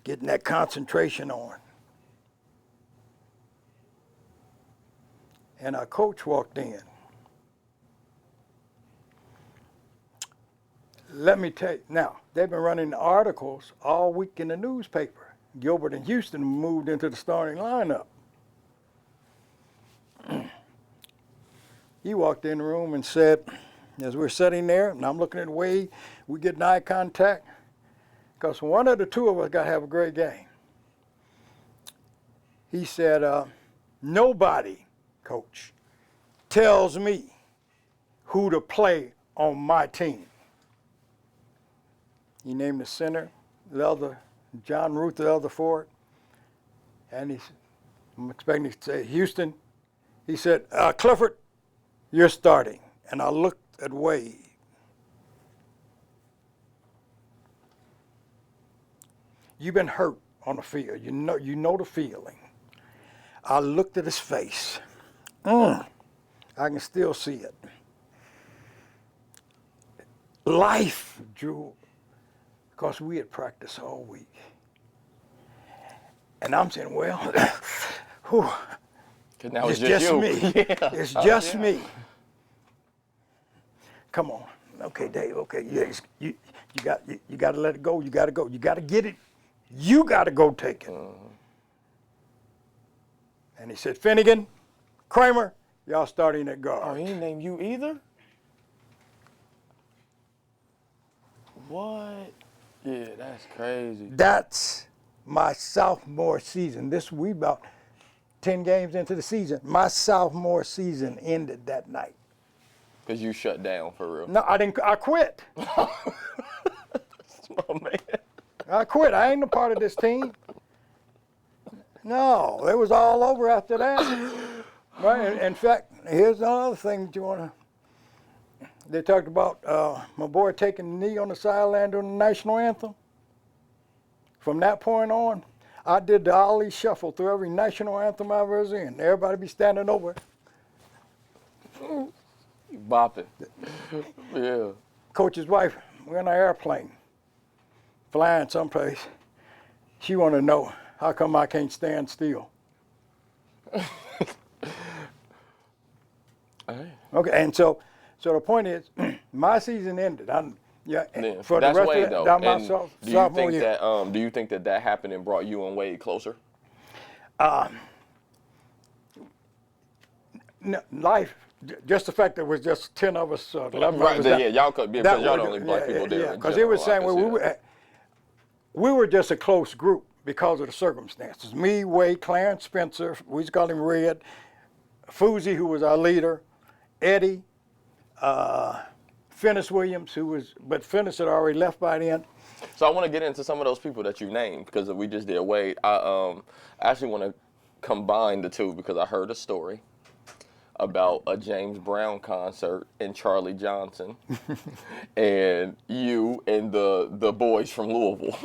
Getting that concentration on. and our coach walked in. Let me tell you, now, they've been running articles all week in the newspaper. Gilbert and Houston moved into the starting lineup. He walked in the room and said, as we're sitting there, and I'm looking at Wade, we get eye contact, because one of the two of us got to have a great game. He said, nobody, coach, tells me who to play on my team. He named the center, the other, John Ruth, the other forward. And he said, I'm expecting to say, Houston, he said, Clifford, you're starting. And I looked at Wade. You've been hurt on the field. You know the feeling. I looked at his face. I can still see it. Life, Drew, because we had practiced all week. And I'm saying, well, whew,
now
it's
it's
just
you.
me.
Yeah.
It's just
Yeah.
me. Come on. Okay, Dave, okay. Yes, you got to let it go. You got to go. You got to get it. You got to go take it. And he said, Finnegan, Kramer, y'all starting at guard.
Oh, he didn't name you either? What? Yeah, that's crazy.
That's my sophomore season. We about 10 games into the season. My sophomore season ended that night.
Because you shut down for real.
No, I didn't. I quit.
Oh, man.
I quit. I ain't a part of this team. No, it was all over after that. Right. In fact, here's another thing that you want to. They talked about my boy taking the knee on the sideline during the national anthem. From that point on, I did the Ollie shuffle through every national anthem I was in. Everybody be standing over.
You bopping. Yeah.
Coach's wife, we're in an airplane, flying someplace. She wanted to know, how come I can't stand still?
Hey.
Okay, and so the point is, my season ended.
Yeah,
For
that's
the rest
Wade,
of
though.
that, my
And
sophomore year.
do you think that happened and brought you and Wade closer?
Life, just the fact that it was just 10 of us, 11
Right,
of us.
yeah, y'all could be, because y'all the only black people there.
Yeah, because it was saying, well, we were just a close group because of the circumstances. Me, Wade, Clarence Spencer, we used to call him Red, Fousey, who was our leader, Eddie, Finnis Williams, but Finnis had already left by then.
So I want to get into some of those people that you named, because we just did Wade. I actually want to combine the two, because I heard a story about a James Brown concert in Charlie Johnson, and you and the boys from Louisville.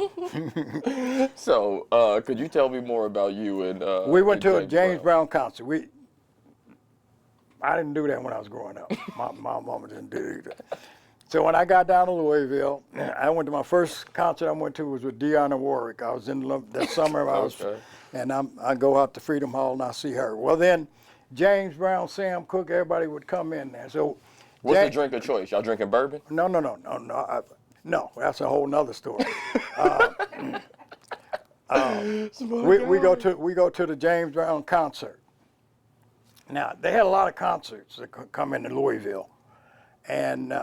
So could you tell me more about you and
We went to a
James
James Brown concert. I didn't do that when I was growing up. My mama didn't do that. So when I got down to Louisville, I went to my first concert I went to was with Deanna Warwick. I was in that summer.
Okay.
And I go out to Freedom Hall and I see her. Well, then James Brown, Sam Cooke, everybody would come in there. So
What's the drink of choice? Y'all drinking bourbon?
No. No, that's a whole nother story. We go to the James Brown concert. Now they had a lot of concerts that come into Louisville, and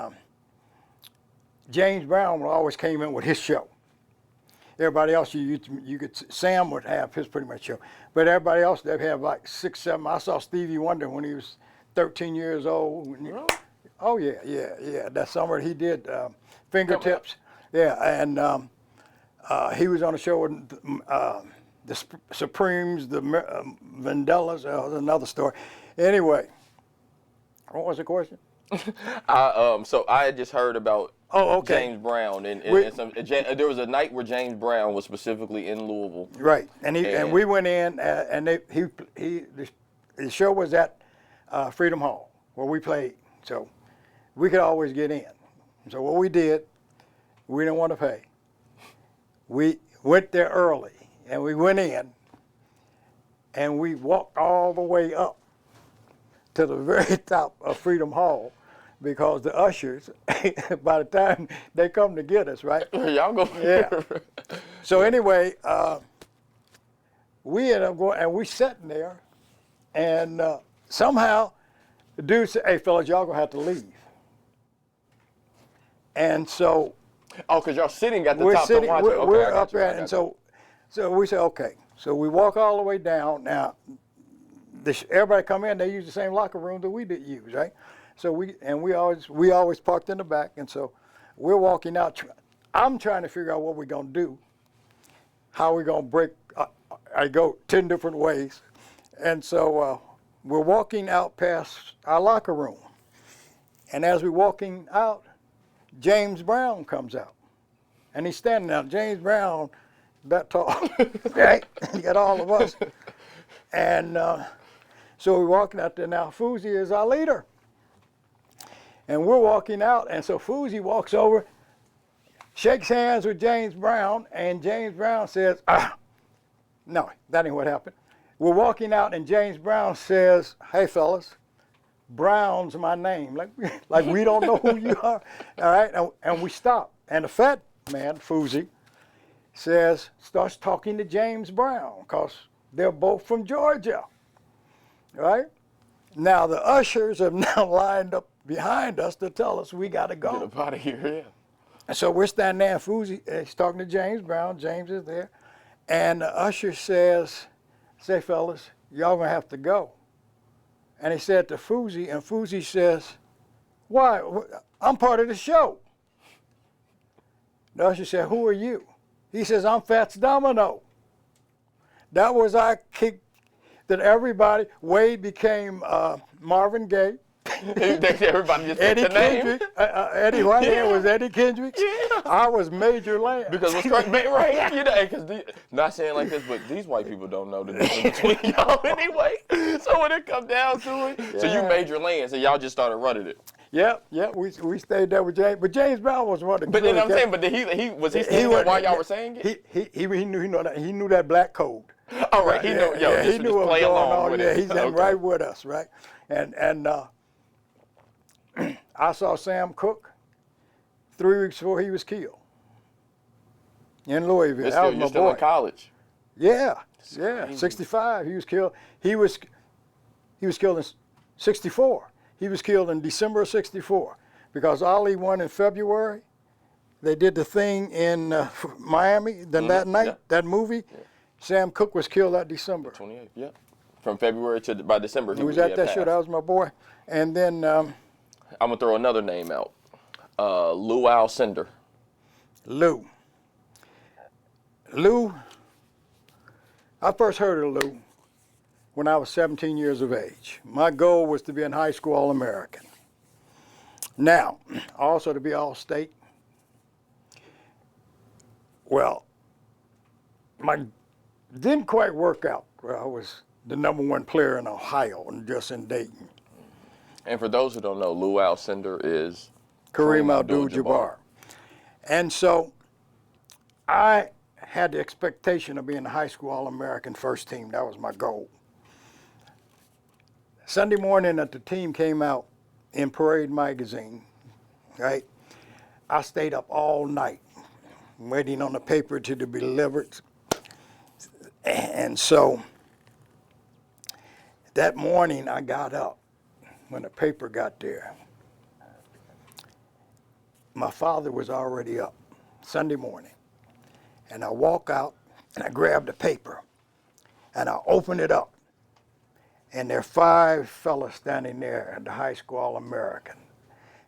James Brown always came in with his show. Everybody else, Sam would have his pretty much show, but everybody else they'd have like 6, 7. I saw Stevie Wonder when he was 13 years old. Oh yeah. That summer he did Fingertips. Yeah, and he was on a show with the Supremes, the Vandellas. That was another story. Anyway, what was the question?
So I had just heard about James Brown, and there was a night where James Brown was specifically in Louisville.
Right, and we went in, and the show was at Freedom Hall where we played, so we could always get in. So what we did, we didn't want to pay. We went there early, and we went in, and we walked all the way up to the very top of Freedom Hall because the ushers, by the time they come to get us, right?
Y'all go.
Yeah. So anyway, we ended up going, and we sitting there, and somehow the dude said, "Hey, fellas, y'all gonna have to leave." And so
Oh, because y'all sitting at the
we're
top
sitting,
to watch it. Okay,
we're
I got
up
you, I
there,
got
and
you.
so we say, okay. So we walk all the way down. Now, everybody come in, they use the same locker room that we did use, right? So we always parked in the back, and so we're walking out. I'm trying to figure out what we're gonna do, how we're gonna break. I go 10 different ways, and so we're walking out past our locker room, and as we're walking out, James Brown comes out, and he's standing there. James Brown, that tall, right? He got all of us, and so we're walking out there. Now Fuzi is our leader, and we're walking out, and so Fuzi walks over, shakes hands with James Brown, and James Brown says, no, that ain't what happened. We're walking out, and James Brown says, "Hey, fellas, Brown's my name." Like we don't know who you are, all right? And we stop, and the fat man, Fuzi, starts talking to James Brown, because they're both from Georgia, right? Now the ushers have now lined up behind us to tell us we got to go.
Get up out of here, yeah.
And so we're standing there, and Fuzi is talking to James Brown. James is there. And the usher says, "Say, fellas, y'all gonna have to go." And he said to Fuzi, and Fuzi says, "Why? I'm part of the show." The usher said, "Who are you?" He says, "I'm Fats Domino." That was our kick that everybody, Wade became Marvin Gaye.
Everybody just picked
Eddie
the name.
Kendrick, Eddie Whitehead was Eddie Kendrick.
Yeah.
I was Major Lance.
Because what's correct, right? You know, because not saying like this, but these white people don't know the difference between y'all anyway. So when it come down to it, so you
Yeah.
Major Lance, and y'all just started running it.
Yeah, we stayed there with James, but James Brown was one of the.
But then I'm saying, but did he was he standing there while y'all were saying it?
He knew that black code.
All right, he knew. Yo,
he knew what was
play
going
along
on.
with
Yeah,
it.
he's in right with us, right? And I saw Sam Cooke 3 weeks before he was killed in Louisville.
You're
That was
still,
my
you're still
boy.
in college.
Yeah,
crazy.
65. He was killed. He was killed in 64. He was killed in December of 64 because Ali won in February. They did the thing in Miami. Then that night,
yeah.
that movie, Sam Cooke was killed that December.
28th, yeah. From February to by December,
He was at that show. That was my boy. And then
I'm gonna throw another name out. Lou Alcindor.
Lou, I first heard of Lou when I was 17 years of age. My goal was to be in high school All-American. Now, also to be All-State. Well, didn't quite work out. Well, I was the #1 player in Ohio and just in Dayton.
And for those who don't know, Lou Alcindor is
Kareem Abdul-Jabbar. And so I had the expectation of being the high school All-American first team. That was my goal. Sunday morning that the team came out in Parade magazine, right? I stayed up all night waiting on the paper to be delivered. And so that morning I got up when the paper got there. My father was already up Sunday morning. And I walk out and I grab the paper and I open it up. And there are 5 fellas standing there at the high school All-American.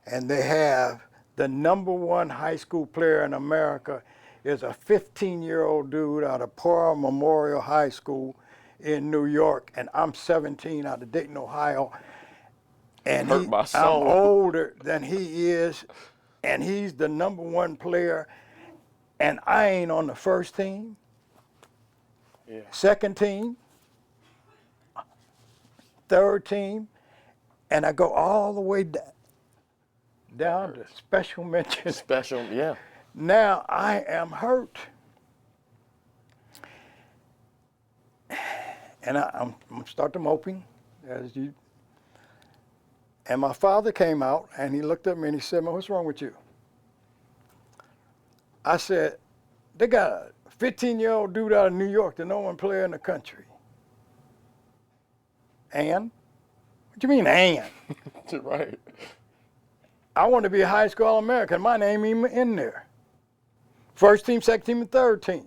And they have the #1 high school player in America is a 15-year-old dude out of Pearl Memorial High School in New York. And I'm 17 out of Dayton, Ohio. And
Hurt my
I'm
soul.
older than he is. And he's the #1 player. And I ain't on the first team, second team, third team, and I go all the way down to special mention.
Special, yeah.
Now I am hurt. And I'm start to moping, as you And my father came out and he looked at me and he said, "Man, what's wrong with you?" I said, "They got a 15-year-old dude out of New York, the number one player in the country." And? What you mean, and?
Right.
I want to be a high school All-American. My name ain't even in there. First team, second team, and third team.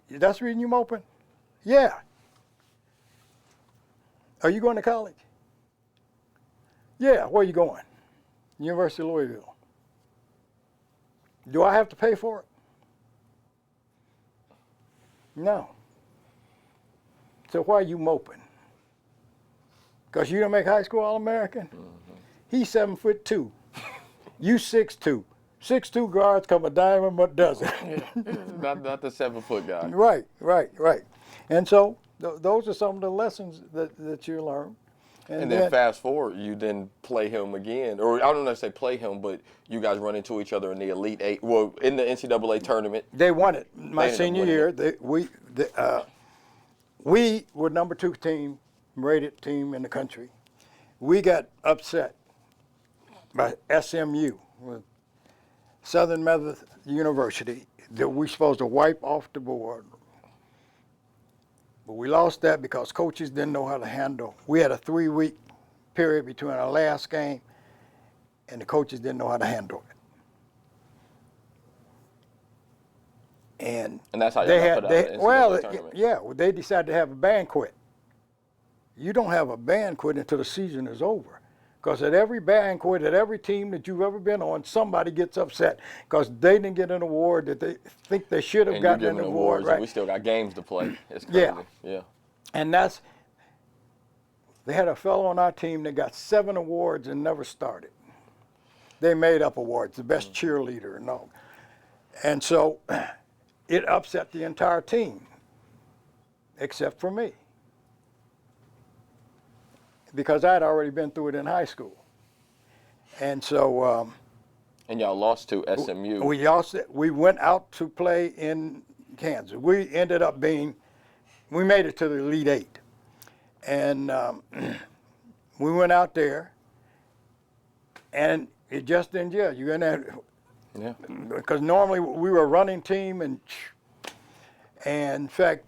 That's the reason you moping? Yeah. Are you going to college? Yeah. Where are you going? University of Louisville. Do I have to pay for it? No. So why are you moping? Because you don't make high school All-American? Mm-hmm. He's 7'2". You 6'2". 6'2" guards come a dime a dozen.
not the 7-foot guy.
Right. And so those are some of the lessons that you learn.
And then fast forward, you then play him again, or I don't know if say play him, but you guys run into each other in the Elite Eight. Well, in the NCAA tournament.
They won it my senior year. We were number 2 team, rated team in the country. We got upset by SMU, Southern Methodist University, that we supposed to wipe off the board. But we lost that because coaches didn't know how to handle. We had a 3-week period between our last game, and the coaches didn't know how to handle it. And
that's how you got put out of the NCAA tournament.
Yeah, they decided to have a banquet. You don't have a banquet until the season is over. Because at every banquet, at every team that you've ever been on, somebody gets upset because they didn't get an award that they think they should have gotten an award. Right?
We still got games to play. It's crazy. Yeah.
And they had a fellow on our team that got 7 awards and never started. They made up awards, the best cheerleader and all. And so it upset the entire team, except for me. Because I'd already been through it in high school. And so...
and y'all lost to SMU.
We lost it. We went out to play in Kansas. We ended up we made it to the Elite Eight. And we went out there, and it just didn't gel. You in there...
Yeah.
Because normally we were a running team, and in fact,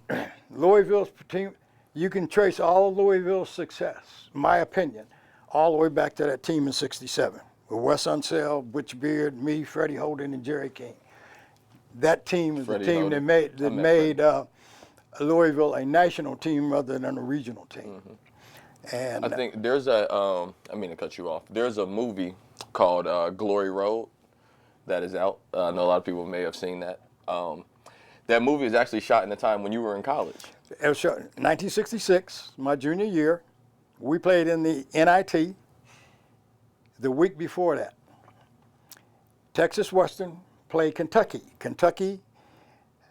Louisville's team... You can trace all of Louisville's success, my opinion, all the way back to that team in '67 with Wes Unseld, Butch Beard, me, Freddie Holden, and Jerry King. That team is the team that made Louisville a national team rather than a regional team. Mm-hmm. And
I think there's I mean to cut you off. There's a movie called Glory Road that is out. I know a lot of people may have seen that. That movie is actually shot in the time when you were in college.
It was shot in 1966, my junior year. We played in the NIT the week before that. Texas Western played Kentucky. Kentucky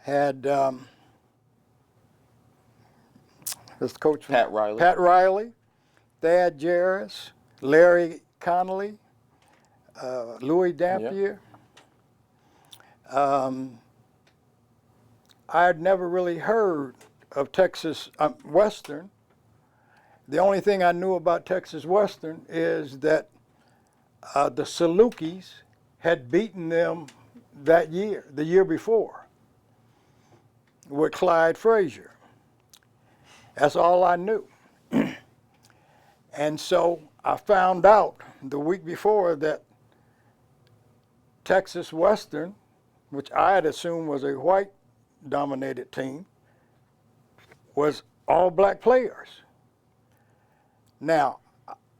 had this coach
Pat Riley.
Pat Riley, Thad Jarris, Larry Connolly, Louis Dampier.
Yep.
I had never really heard of Texas Western. The only thing I knew about Texas Western is that the Salukis had beaten them that year, the year before, with Clyde Frazier. That's all I knew. And so I found out the week before that Texas Western, which I had assumed was a white-dominated team, was all black players. Now,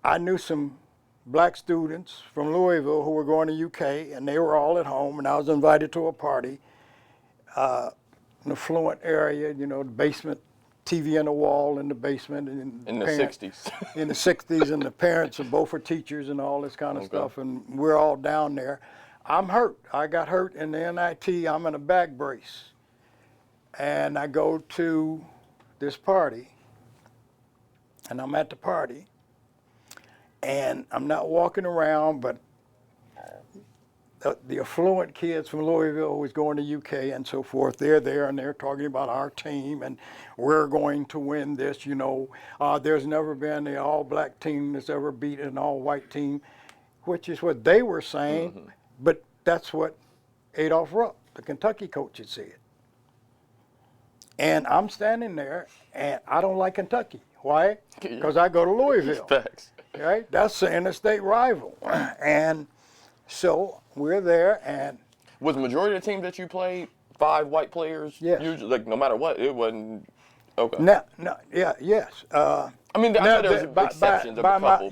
I knew some black students from Louisville who were going to UK, and they were all at home, and I was invited to a party in the Fluent area, you know, the basement, TV on the wall in the basement. And
in the 60s.
In the 60s, and the parents of both were teachers and all this kind of stuff, and we're all down there. I'm hurt. I got hurt in the NIT. I'm in a back brace. And I go to this party, and I'm at the party, and I'm not walking around, but the affluent kids from Louisville who was going to UK and so forth, they're there and they're talking about our team and we're going to win this, you know. There's never been an all-black team that's ever beat an all-white team, which is what they were saying, but that's what Adolph Rupp, the Kentucky coach, had said. And I'm standing there and I don't like Kentucky. Why? Because I go to Louisville.
Facts.
Right? That's the interstate rival. And so we're there, and
Was the majority of the teams that you played 5 white players?
Yes.
Usually, like no matter what, it wasn't. Okay.
yes.
I mean, I know there's exceptions of a couple.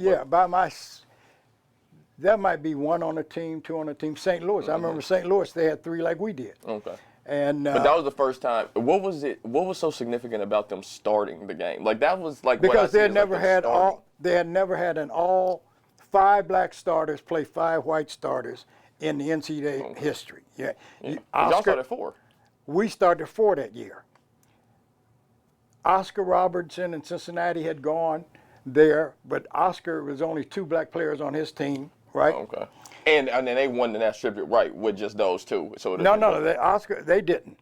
That might be 1 on a team, 2 on a team. St. Louis, I remember St. Louis, they had 3 like we did.
Okay.
And
But that was the first time. What was it? What was so significant about them starting the game? Like that was like what I
because
see
they had
as,
never
like, them
had
starting.
they had never had an all 5 black starters play 5 white starters in the NCAA history. Yeah.
Yeah. Y'all started 4.
We started 4 that year. Oscar Robertson in Cincinnati had gone there, but Oscar was only 2 black players on his team, right?
Okay. And then they won the national championship, right, with just those 2. So
They didn't.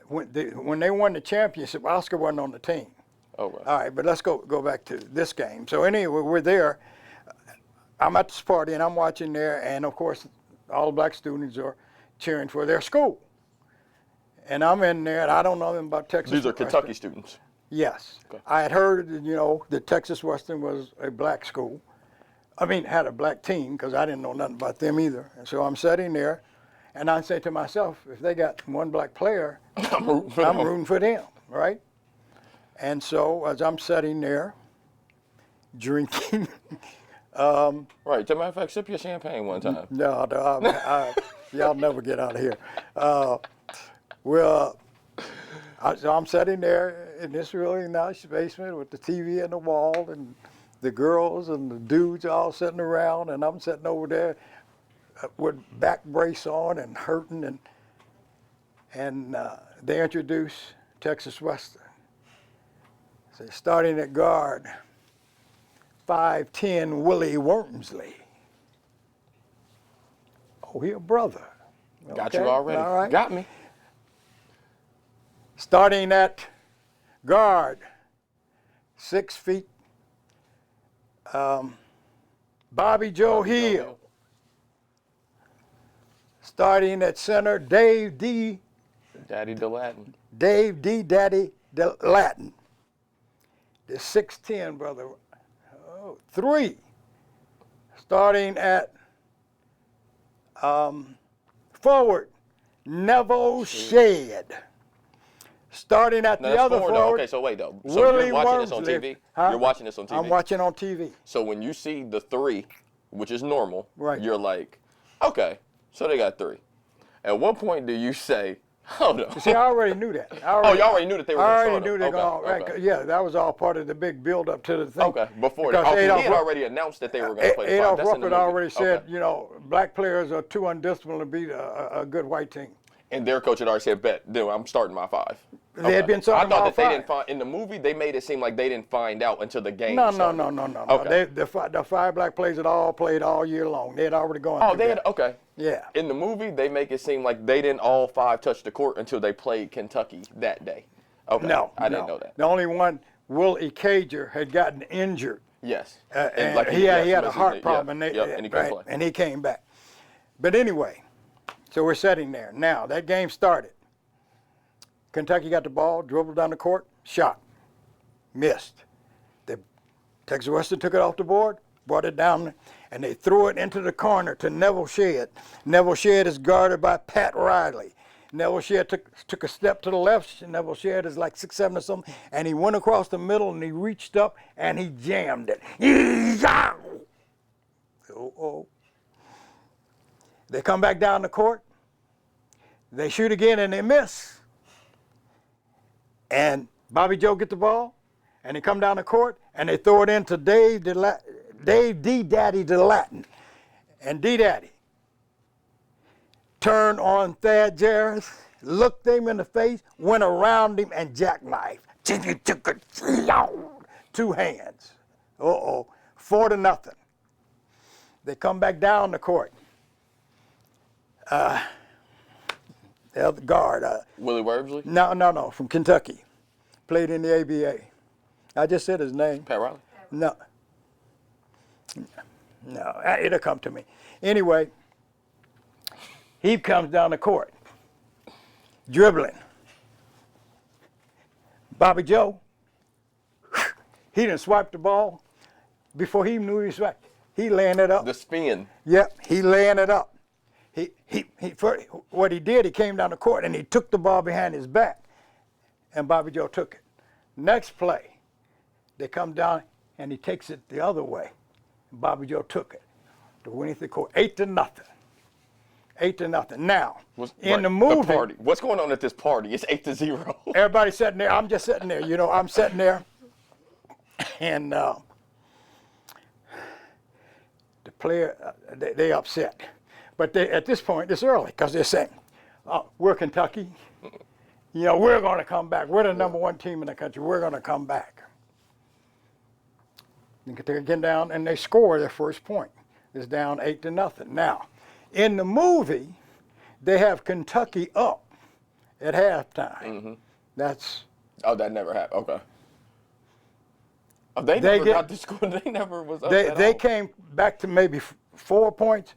When they won the championship, Oscar wasn't on the team.
Okay.
All right, but let's go back to this game. So anyway, we're there. I'm at this party and I'm watching there, and of course, all the black students are cheering for their school. And I'm in there, and I don't know them about Texas.
These are
Western.
Kentucky students.
Yes.
Okay.
I had heard, that Texas Western was a black school. I mean, had a black team, because I didn't know nothing about them either. And so I'm sitting there, and I say to myself, if they got 1 black player,
I'm
rooting for them, right? And so as I'm sitting there, drinking.
Right. As a matter of fact, sip your champagne one time.
No, y'all never get out of here. So I'm sitting there in this really nice basement with the TV on the wall and the girls and the dudes all sitting around, and I'm sitting over there with back brace on and hurting, and they introduce Texas Western. So starting at guard, 5'10" Willie Wormsley. Oh, he a brother.
Got
Okay,
you already.
all right.
Got me.
Starting at guard, 6 feet, Bobby Joe Hill. Starting at center, Dave D.
Daddy DeLatin.
Dave D. Daddy Latin. The 6'10", brother. 3. Starting at forward, Neville Shedd. Starting at
No,
the
that's
other
forward, though.
forward,
Okay, so wait though. So
Willie
you're watching this on
Wormsley.
TV?
Huh?
You're watching this on TV?
I'm watching on TV.
So when you see the 3, which is normal,
Right.
you're like, okay, so they got 3. At what point do you say, hold on?
See, I already knew that.
You already knew that they were
I
going to
already knew they
start
were
them.
going. Yeah, that was all part of the big build-up to the thing.
Okay, before that.
Because
Okay, he
Adolph
had
Rupp-
already announced that they were going to play the 5.
Adolph
That's in
Rupp
the
had
movie.
already said,
Okay.
black players are too undisciplined to beat a good white team.
And their coach had already said, bet, dude, I'm starting my 5.
They had been starting
I thought
all
that they
5.
didn't find, in the movie, they made it seem like they didn't find out until the game
No.
started. Okay.
The 5 black players had all played all year long. They had already gone
Oh,
through
they
that.
had, okay.
Yeah.
In the movie, they make it seem like they didn't all 5 touch the court until they played Kentucky that day. Okay.
No.
I didn't know that.
The only one, Willie Cager, had gotten injured.
Yes.
And
like
he had a
missed
heart
his-
problem,
and he couldn't play.
and he came back. But anyway, so we're sitting there. Now, that game started. Kentucky got the ball, dribbled down the court, shot, missed. The Texas Western took it off the board, brought it down, and they threw it into the corner to Neville Shedd. Neville Shedd is guarded by Pat Riley. Neville Shedd took a step to the left. Neville Shedd is like 6'7" or something, and he went across the middle and he reached up and he jammed it. Uh-oh. They come back down the court. They shoot again and they miss. And Bobby Joe get the ball, and they come down the court and they throw it into Dave D. Daddy DeLatin. And D. Daddy turned on Thad Jarris, looked him in the face, went around him and jackknifed. 2 hands. 4-0. They come back down the court. The other guard.
Willie Wormsley?
No, from Kentucky. Played in the ABA. I just said his name.
Pat Riley?
No. No, it'll come to me. Anyway, he comes down the court, dribbling. Bobby Joe, he done swiped the ball before he knew he swiped. He laying it up.
The spin.
Yep, he laying it up. What he did, he came down the court and he took the ball behind his back, and Bobby Joe took it. Next play, they come down and he takes it the other way. Bobby Joe took it to win the court, 8-0. 8-0. Now, in the movie,
the party. What's going on at this party? It's 8-0.
everybody's sitting there. I'm just sitting there. You know, I'm sitting there, and the player, they upset. But at this point, it's early because they're saying, we're Kentucky. You know, we're going to come back. We're the number one team in the country. We're going to come back. They get down and they score their first point. It's down 8-0. Now, in the movie, they have Kentucky up at halftime.
Mm-hmm.
That's.
Oh, that never happened. Okay. Oh, they never got to score. They never was up at
They
all.
came back to maybe 4 points,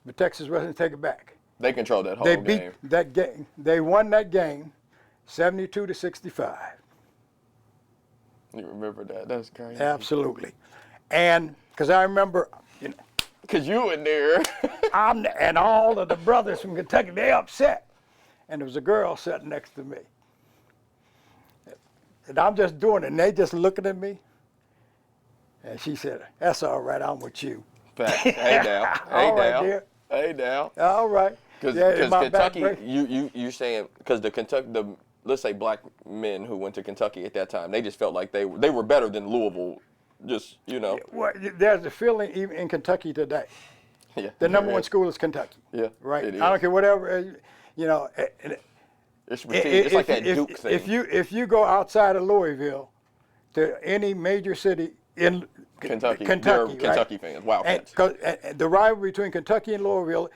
but Texas wasn't take it back.
They controlled that whole
They
game.
beat that game. They won that game, 72-65.
You remember that? That's crazy.
Absolutely, and because I remember, you know,
Cause you in there.
and all of the brothers from Kentucky, they upset, and there was a girl sitting next to me, and I'm just doing it, and they just looking at me, and she said, "That's all right, I'm with you."
Facts. Hey now. Hey
All right,
now.
dear.
Hey now.
All right.
Because
Yeah, my back
Kentucky,
break.
you saying because the let's say black men who went to Kentucky at that time, they just felt like they were better than Louisville. Just
Well, there's a feeling even in Kentucky today.
Yeah.
The number
there
one
is.
school is Kentucky.
Yeah.
Right.
It is.
I don't care whatever. You know.
It's routine. It's like that Duke thing.
If you go outside of Louisville to any major city in
Kentucky,
Kentucky,
they're
right?
Kentucky fans. Wildcats.
And the rivalry between Kentucky and Louisville,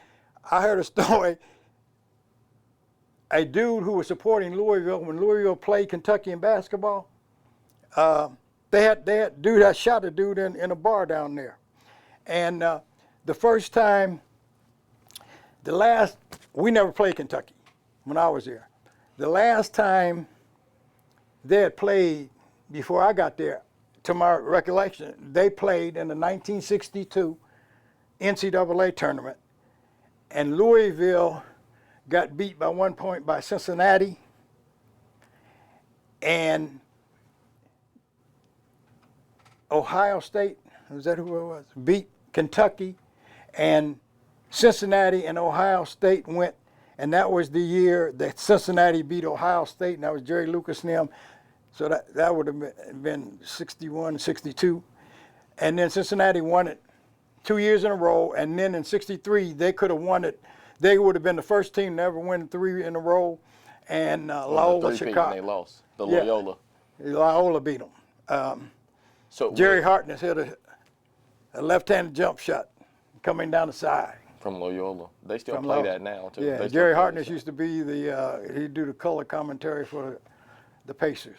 I heard a story. A dude who was supporting Louisville when Louisville played Kentucky in basketball. They had dude had shot a dude in a bar down there, and the first time, we never played Kentucky when I was there. The last time they had played before I got there, to my recollection, they played in the 1962 NCAA tournament, and Louisville got beat by 1 point by Cincinnati, and Ohio State, was that who it was? Beat Kentucky, and Cincinnati and Ohio State went, and that was the year that Cincinnati beat Ohio State, and that was Jerry Lucas and them. So that would have been 61, 62. And then Cincinnati won it 2 years in a row, and then in 63, they could have won it. They would have been the first team to ever win 3 in a row, and Loyola, Chicago.
They lost. The
Yeah.
Loyola.
Loyola beat them.
So
Jerry Hartness hit a left-handed jump shot coming down the side.
from Loyola, they still
From
play
Loyola.
that now too.
Yeah,
They still
Jerry
play
Hartness
that.
used to be he'd do the color commentary for the Pacers.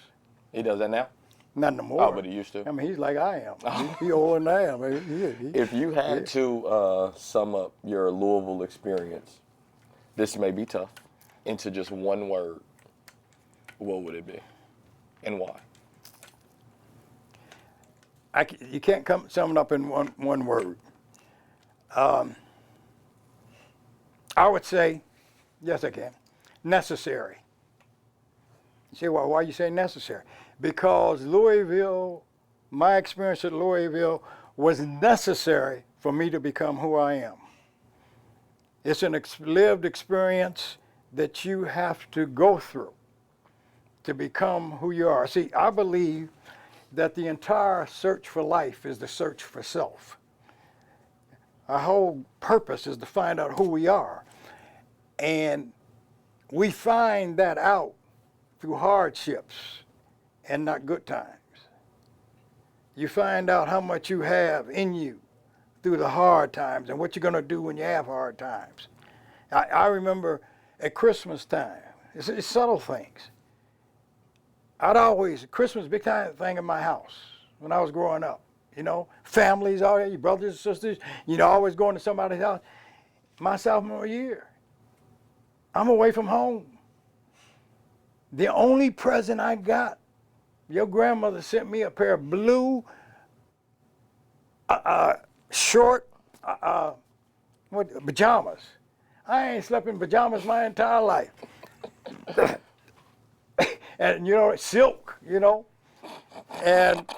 He does that now.
Not no more.
Oh, but he used to.
I mean, he's like I am. He older than I am. I mean,
If you had to sum up your Louisville experience, this may be tough, into just one word, what would it be, and why?
you can't sum it up in one word. I would say, yes, I can. Necessary. You say, well, why you say necessary? Because Louisville, my experience at Louisville was necessary for me to become who I am. It's an lived experience that you have to go through to become who you are. See, I believe that the entire search for life is the search for self. Our whole purpose is to find out who we are. And we find that out through hardships and not good times. You find out how much you have in you through the hard times and what you're going to do when you have hard times. I remember at Christmas time, it's subtle things. Christmas was a big time thing in my house when I was growing up. You know, families, all your brothers and sisters, you know, always going to somebody's house. My sophomore year, I'm away from home. The only present I got, your grandmother sent me a pair of blue, short, pajamas. I ain't slept in pajamas my entire life. And, you know, it's silk, you know. And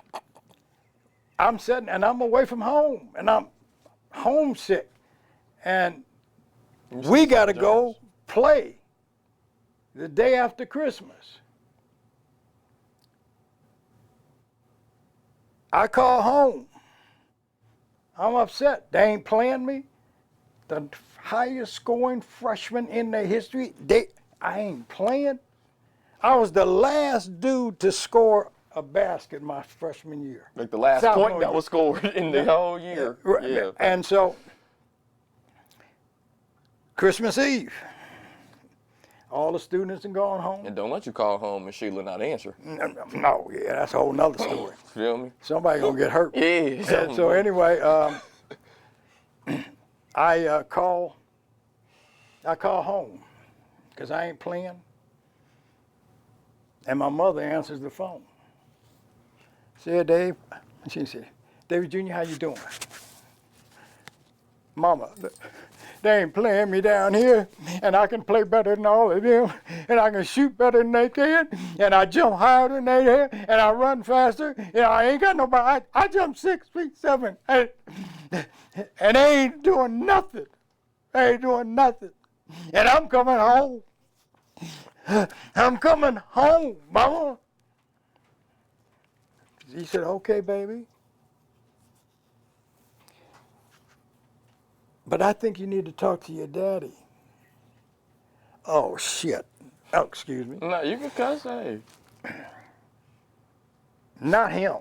I'm sitting, and I'm away from home, and I'm homesick. And we got to go play the day after Christmas. I call home. I'm upset. They ain't playing me. The highest scoring freshman in their history. I ain't playing. I was the last dude to score a basket my freshman year.
Like the last point that was scored in the whole year. Yeah.
And so, Christmas Eve, all the students are going home.
And don't let you call home and Sheila not answer.
No, yeah, that's a whole nother story.
Feel me?
Somebody gonna get hurt.
Yeah.
And so anyway, I call home because I ain't playing. And my mother answers the phone. Said, Dave, she said, David Jr., how you doing? Mama, they ain't playing me down here, and I can play better than all of them, and I can shoot better than they can, and I jump higher than they can, and I run faster, and I ain't got nobody. I jump 6 feet 7, and they ain't doing nothing. They ain't doing nothing. And I'm coming home. I'm coming home, Mama. He said, okay, baby. But I think you need to talk to your daddy. Oh, shit. Oh, excuse me.
No, you can cuss, hey.
Not him.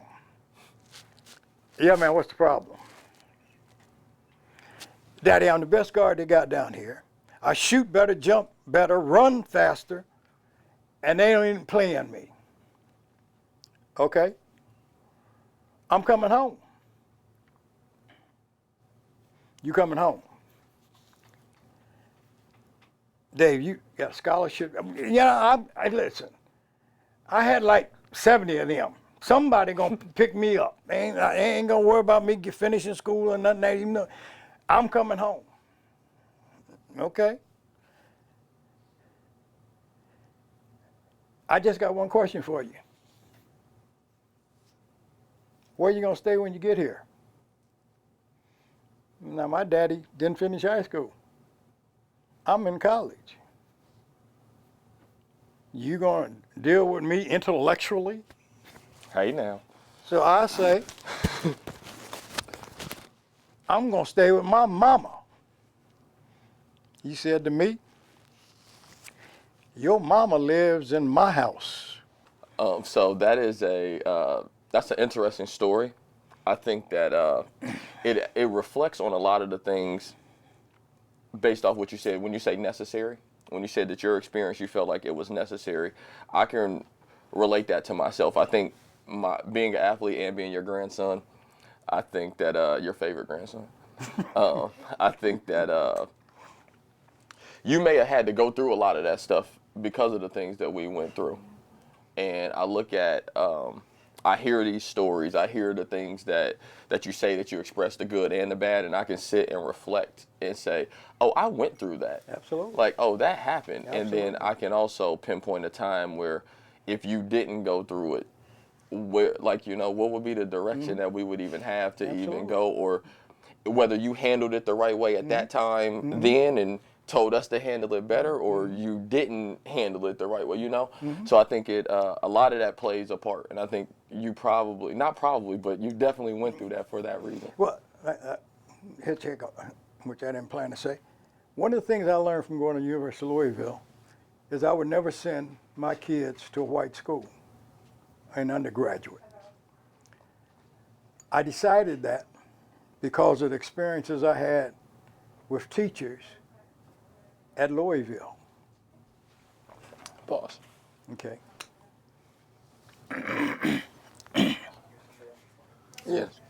Yeah, man, what's the problem? Daddy, I'm the best guard they got down here. I shoot better, jump better, run faster, and they don't even playing me. Okay? I'm coming home. You coming home. Dave, you got a scholarship. Yeah, I listen. I had like 70 of them. Somebody gonna pick me up. They ain't gonna worry about me finishing school or nothing. Even though I'm coming home. Okay. I just got one question for you. Where you gonna stay when you get here? Now, my daddy didn't finish high school. I'm in college. You gonna deal with me intellectually?
Hey now.
So I say, I'm gonna stay with my mama. He said to me, your mama lives in my house.
So that is that's an interesting story. I think that it reflects on a lot of the things based off what you said. When you say necessary, when you said that your experience, you felt like it was necessary, I can relate that to myself. I think being an athlete and being your grandson, I think that your favorite grandson, I think that you may have had to go through a lot of that stuff because of the things that we went through. And I look at, I hear these stories, I hear the things that you say, that you express, the good and the bad, and I can sit and reflect and say, oh, I went through that.
Absolutely.
Like, oh, that happened.
Absolutely.
And then I can also pinpoint a time where if you didn't go through it, where, like, you know, what would be the direction that we would even have to even go, or whether you handled it the right way at that time then and told us to handle it better, or you didn't handle it the right way, you know? So I think a lot of that plays a part, and I think you probably, not probably, but you definitely went through that for that reason.
Well, here's which I didn't plan to say. One of the things I learned from going to the University of Louisville is I would never send my kids to a white school, an undergraduate. I decided that because of the experiences I had with teachers at Louisville.
Pause.
Okay.
Yes.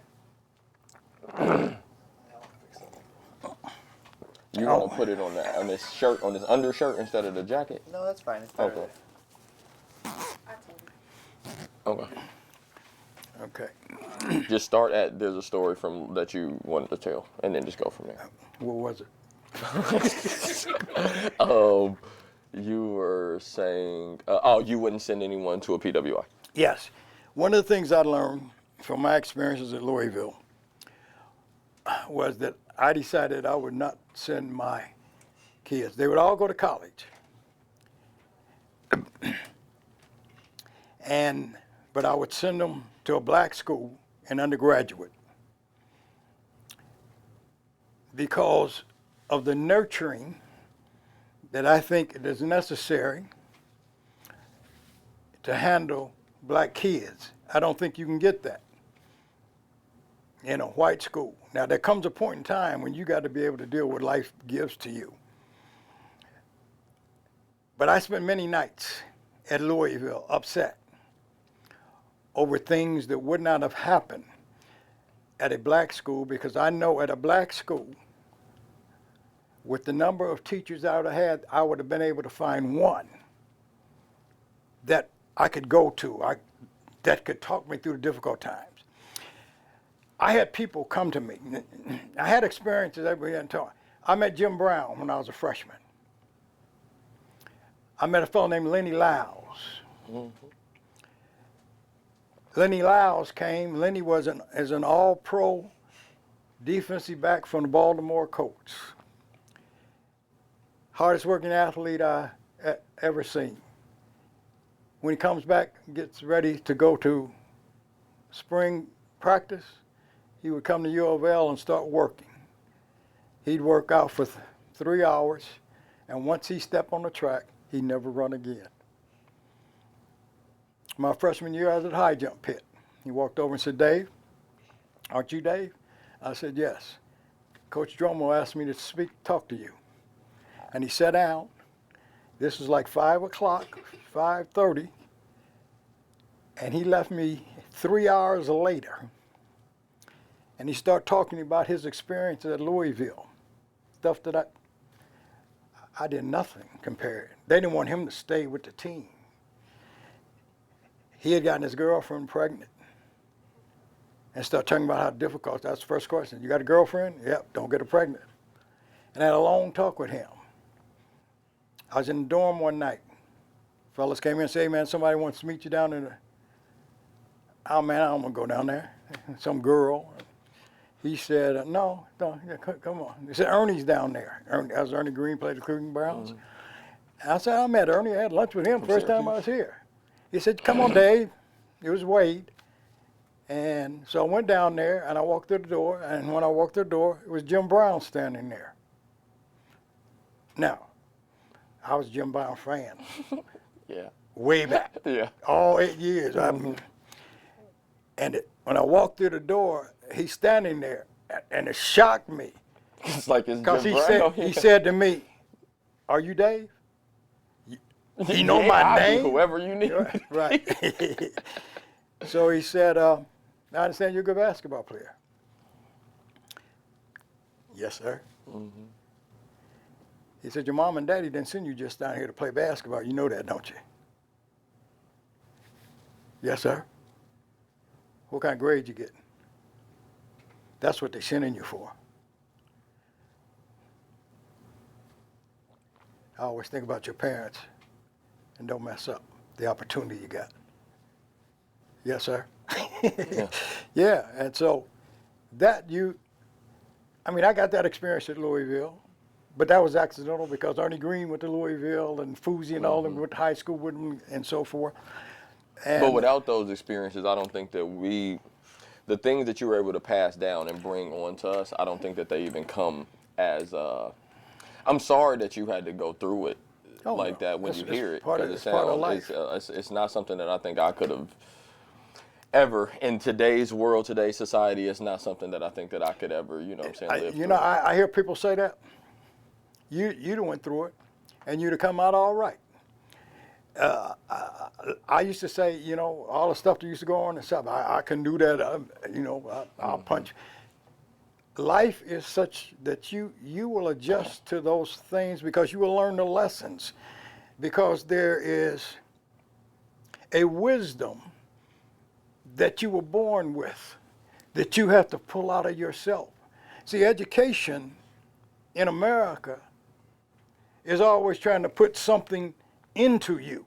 You
Oh.
want to put it on this shirt, on this undershirt instead of the jacket?
No, that's fine. It's better.
Okay. Okay.
Okay.
Just start at there's a story from that you wanted to tell, and then just go from there.
What was it?
You were saying, you wouldn't send anyone to a PWI.
Yes. One of the things I learned from my experiences at Louisville was that I decided I would not send my kids. They would all go to college. But I would send them to a black school in undergraduate because of the nurturing that I think is necessary to handle black kids. I don't think you can get that in a white school. Now, there comes a point in time when you got to be able to deal with what life gives to you. But I spent many nights at Louisville upset over things that would not have happened at a black school, because I know at a black school, with the number of teachers I would have had, I would have been able to find one that I could go to, that could talk me through the difficult times. I had people come to me. I had experiences everybody hadn't told. I met Jim Brown when I was a freshman. I met a fellow named Lenny Lyles. Mm-hmm. Lenny Lyles came. Lenny was an all-pro defensive back from the Baltimore Colts. Hardest working athlete I ever seen. When he comes back, gets ready to go to spring practice, he would come to U of L and start working. He'd work out for 3 hours, and once he stepped on the track, he'd never run again. My freshman year, I was at high jump pit. He walked over and said, "Dave, aren't you Dave?" I said, "Yes." Coach Dromo asked me to talk to you. And he sat down. This was like 5 o'clock, 5:30. And he left me 3 hours later. And he started talking about his experience at Louisville. Stuff that I did nothing compared. They didn't want him to stay with the team. He had gotten his girlfriend pregnant and started talking about how difficult. That's the first question. "You got a girlfriend?" "Yep, don't get her pregnant." And I had a long talk with him. I was in the dorm one night. Fellas came in and said, "Hey, man, somebody wants to meet you down in the..." "Oh, man, I don't want to go down there." Some girl. He said, no, yeah, come on. He said, "Ernie's down there." That was Ernie Green, played the Cleveland Browns. Mm-hmm. I said, "I met Ernie. I had lunch with him first time I was here." He said, "Come on, Dave." It was Wade. And so I went down there, and I walked through the door, and when I walked through the door, it was Jim Brown standing there. Now, I was a Jim Brown fan.
Yeah.
Way back.
Yeah.
All 8 years. Mm-hmm. When I walked through the door, he's standing there, and it shocked me.
It's like it's
Because
Jim Brown.
he said to me, "Are you Dave? You know
Yeah,
my
I'll be
name?"
whoever you need.
Right. So he said, "I understand you're a good basketball player." "Yes, sir." Mm-hmm. He said, "Your mom and daddy didn't send you just down here to play basketball. You know that, don't you?" "Yes, sir." "What kind of grades you getting?" "That's what they're sending you for." I always think about your parents and don't mess up the opportunity you got. "Yes, sir." Yeah. Yeah, and so I got that experience at Louisville, but that was accidental because Ernie Green went to Louisville and Fuzi and all them went to high school with him and so forth.
But without those experiences, I don't think that the things that you were able to pass down and bring on to us, I don't think that they even come as, I'm sorry that you had to go through it that when you hear it.
Because it's part of life.
It's not something that I think I could have ever, in today's world, today's society, it's not something that I think that I could ever, live through.
I hear people say that, you'd have went through it, and you'd have come out all right. I used to say, you know, all the stuff that used to go on and stuff, I can do that, I'll punch. Life is such that you will adjust to those things because you will learn the lessons, because there is a wisdom that you were born with that you have to pull out of yourself. See, education in America is always trying to put something into you.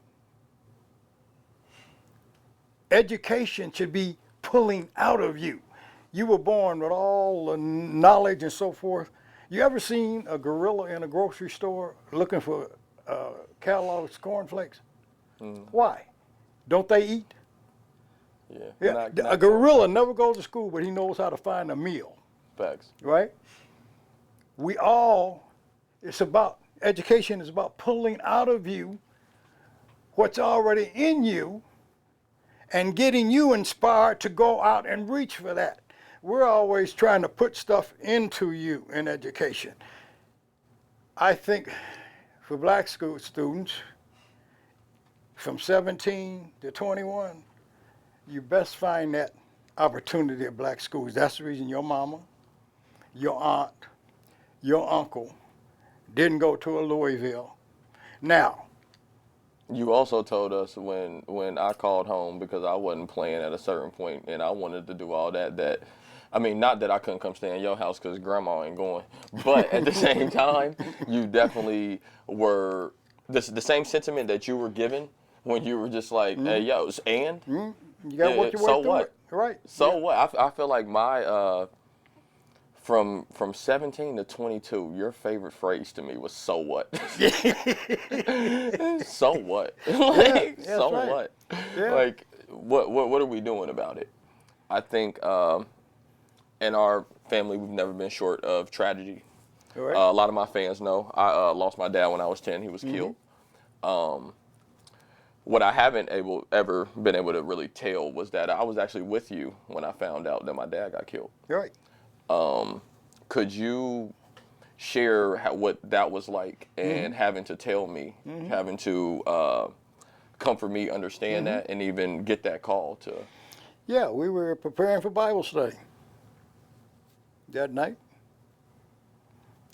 Education should be pulling out of you. You were born with all the knowledge and so forth. You ever seen a gorilla in a grocery store looking for Kellogg's cornflakes? Why? Don't they eat?
Yeah.
A gorilla never goes to school, but he knows how to find a meal.
Facts.
Right? Education is about pulling out of you what's already in you and getting you inspired to go out and reach for that. We're always trying to put stuff into you in education. I think for black school students, from 17 to 21, you best find that opportunity at black schools. That's the reason your mama, your aunt, your uncle didn't go to a Louisville. Now,
you also told us when I called home because I wasn't playing at a certain point and I wanted to do all that, I mean, not that I couldn't come stay in your house because grandma ain't going, but at the same time, you definitely were, the same sentiment that you were given when you were just like, hey, yo, and?
you got to work your way
so
through
what?
it. Right.
So what? I feel like my, from 17 to 22, your favorite phrase to me was "so what." So what? Like,
Yeah,
so
right.
what?
Yeah.
Like, what are we doing about it? I think in our family, we've never been short of tragedy.
All right.
A lot of my fans know I lost my dad when I was 10. He was killed. What I haven't ever been able to really tell was that I was actually with you when I found out that my dad got killed.
Right.
Could you share what that was like and having to tell me, having to comfort me, understand that, and even get that call to?
Yeah, we were preparing for Bible study that night,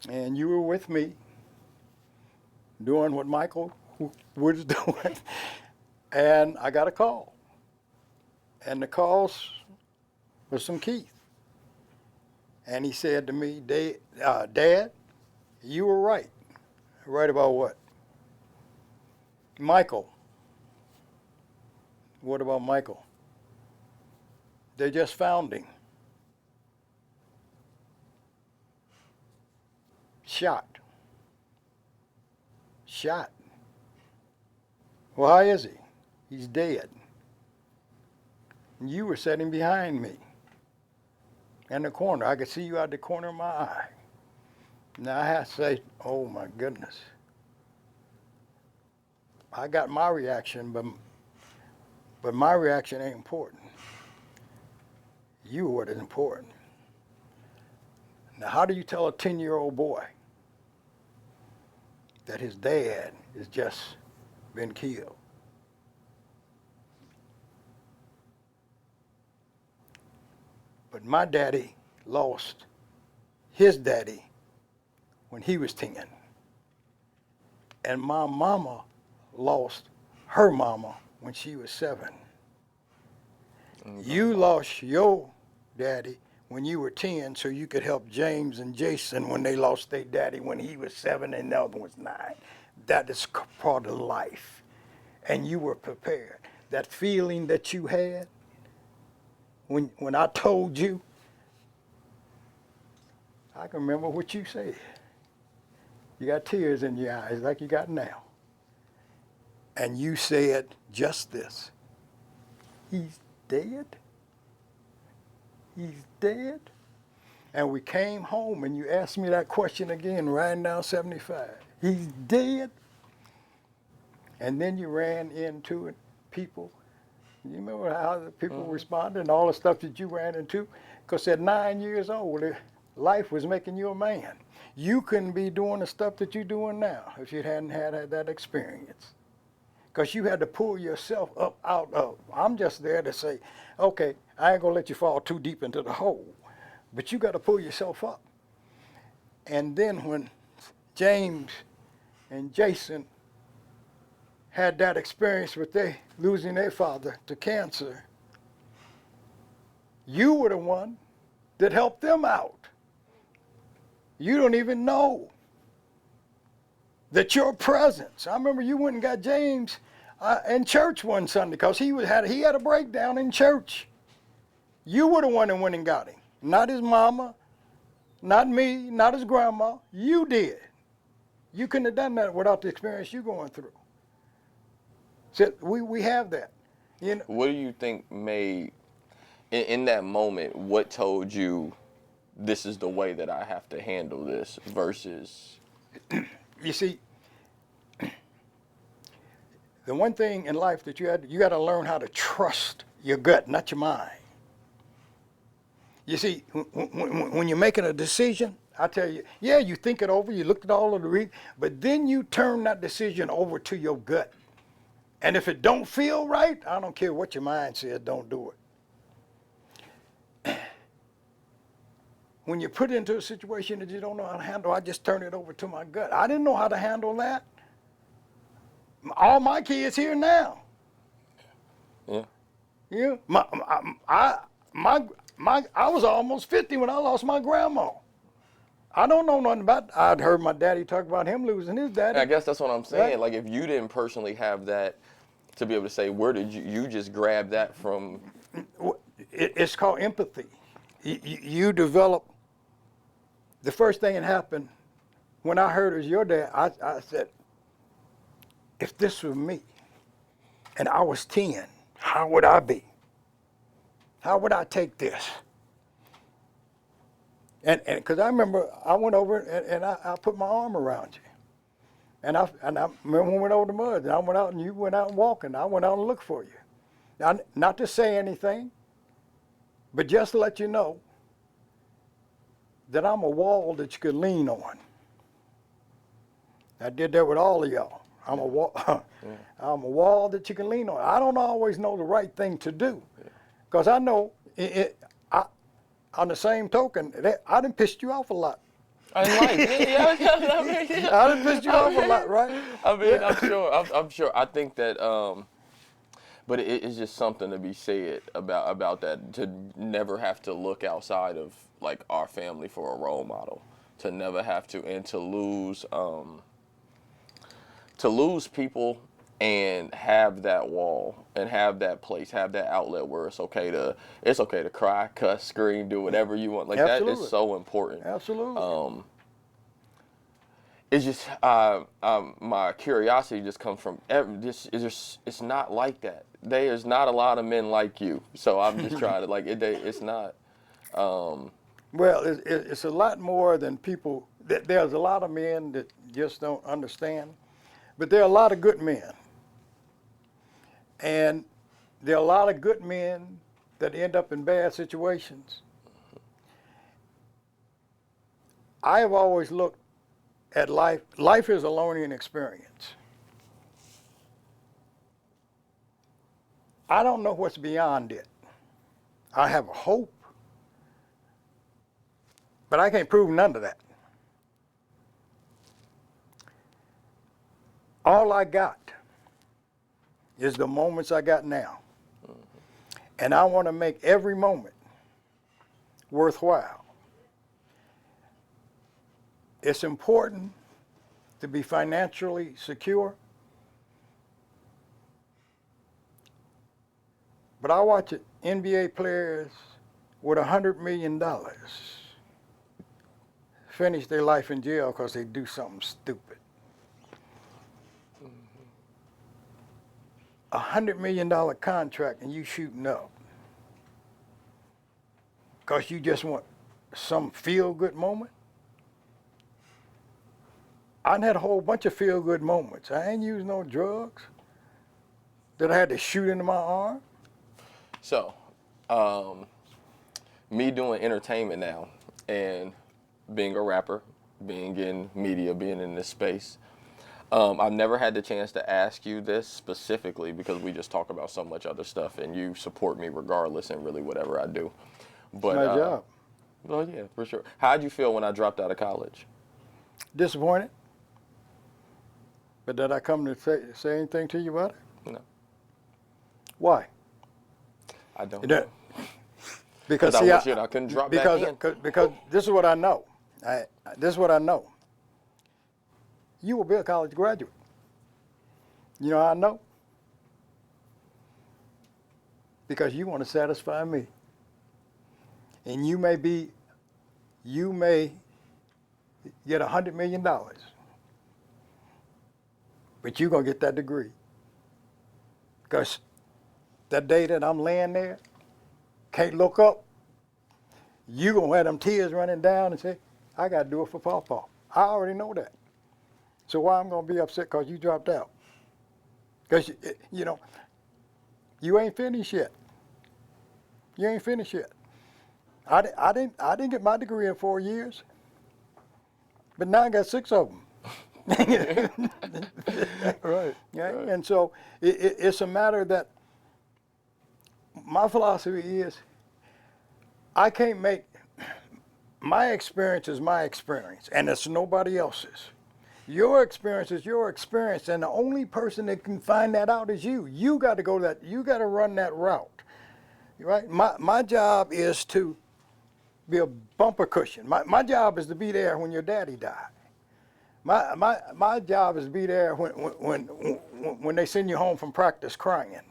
and you were with me doing what Michael was doing, and I got a call, and the calls was from Keith. And he said to me, Dad, you were right. Right about what? Michael. What about Michael? They just found him. Shot. Well, how is he? He's dead. And you were sitting behind me in the corner. I could see you out the corner of my eye. Now I have to say, oh my goodness. I got my reaction, but my reaction ain't important. You are what is important. Now how do you tell a 10-year-old boy that his dad has just been killed? But my daddy lost his daddy when he was 10. And my mama lost her mama when she was 7. You lost your daddy when you were 10 so you could help James and Jason when they lost their daddy when he was 7 and the other was 9. That is part of life. And you were prepared. That feeling that you had when I told you, I can remember what you said. You got tears in your eyes like you got now. And you said just this. He's dead? He's dead? And we came home and you asked me that question again, riding down 75. He's dead? And then you ran into it, people. You remember how the people responded and all the stuff that you ran into? Because at 9 years old, life was making you a man. You couldn't be doing the stuff that you're doing now if you hadn't had that experience. Because you had to pull yourself up out of. I'm just there to say, okay, I ain't going to let you fall too deep into the hole. But you got to pull yourself up. And then when James and Jason had that experience with losing their father to cancer, you were the one that helped them out. You don't even know that your presence. I remember you went and got James in church one Sunday because he had a breakdown in church. You were the one that went and got him, not his mama, not me, not his grandma. You did. You couldn't have done that without the experience you're going through. So we have that. You know,
What do you think made, in that moment, what told you this is the way that I have to handle this versus?
you see, the one thing in life that you got to learn how to trust your gut, not your mind. You see, when you're making a decision, I tell you, yeah, you think it over, you looked at all of the reasons, but then you turn that decision over to your gut. And if it don't feel right, I don't care what your mind says, don't do it. When you put it into a situation that you don't know how to handle, I just turn it over to my gut. I didn't know how to handle that. All my kids here now.
Yeah.
Yeah. I was almost 50 when I lost my grandma. I don't know nothing about it. I'd heard my daddy talk about him losing his daddy.
And I guess that's what I'm saying.
Right.
Like, if you didn't personally have that, to be able to say, where did you just grab that from?
It's called empathy. You develop. The first thing that happened when I heard it was your dad, I said, if this was me and I was 10, how would I be? How would I take this? And because I remember I went over and I put my arm around you. And I remember when we went over the mud, and I went out and you went out and walking. I went out and looked for you. Now, not to say anything, but just to let you know that I'm a wall that you could lean on. I did that with all of y'all. I'm a wall. I'm a wall that you can lean on. I don't always know the right thing to do, because I know on the same token, I done pissed you off a lot.
I
I done pissed you off a lot, right?
I mean, I'm sure. I'm sure. I think that, but it's just something to be said about that. To never have to look outside of like our family for a role model. To never have to, and to lose people and have that wall and have that place, have that outlet where it's okay to cry, cuss, scream, do whatever you want. Like
Absolutely.
that is so important.
Absolutely.
It's just my curiosity just comes from it's not like that. There's not a lot of men like you, so I'm just trying to like it's not.
Well, it's a lot more than people. There's a lot of men that just don't understand, but there are a lot of good men, and there are a lot of good men that end up in bad situations. I have always looked at life. Life is a learning experience. I don't know what's beyond it. I have a hope, but I can't prove none of that. All I got is the moments I got now. And I want to make every moment worthwhile. It's important to be financially secure. But I watch NBA players with $100 million finish their life in jail because they do something stupid. $100 million contract and you shooting up because you just want some feel-good moment. I had a whole bunch of feel-good moments. I ain't used no drugs that I had to shoot into my arm.
So, me doing entertainment now, and being a rapper, being in media, being in this space. I've never had the chance to ask you this specifically because we just talk about so much other stuff, and you support me regardless in really whatever I do. But
My job.
well, yeah, for sure. How'd you feel when I dropped out of college?
Disappointed. But did I come to say anything to you about it?
No,
Why?
I don't
It
know.
doesn't- Because
I
see,
wish I couldn't drop back in.
because this is what I know. This is what I know. You will be a college graduate. You know how I know? Because you want to satisfy me. And you may get $100 million, but you're going to get that degree. Because that day that I'm laying there, can't look up, you going to have them tears running down and say, I got to do it for Pawpaw. I already know that. So why I'm going to be upset because you dropped out? Because, you know, you ain't finished yet. You ain't finished yet. I didn't get my degree in 4 years, but now I got 6 of them.
Right.
Yeah?
Right.
And so it's a matter that my philosophy is I can't make my experience is my experience, and it's nobody else's. Your experience is your experience, and the only person that can find that out is you. You got to go that. You got to run that route, right? My job is to be a bumper cushion. My job is to be there when your daddy died. My job is to be there when they send you home from practice crying.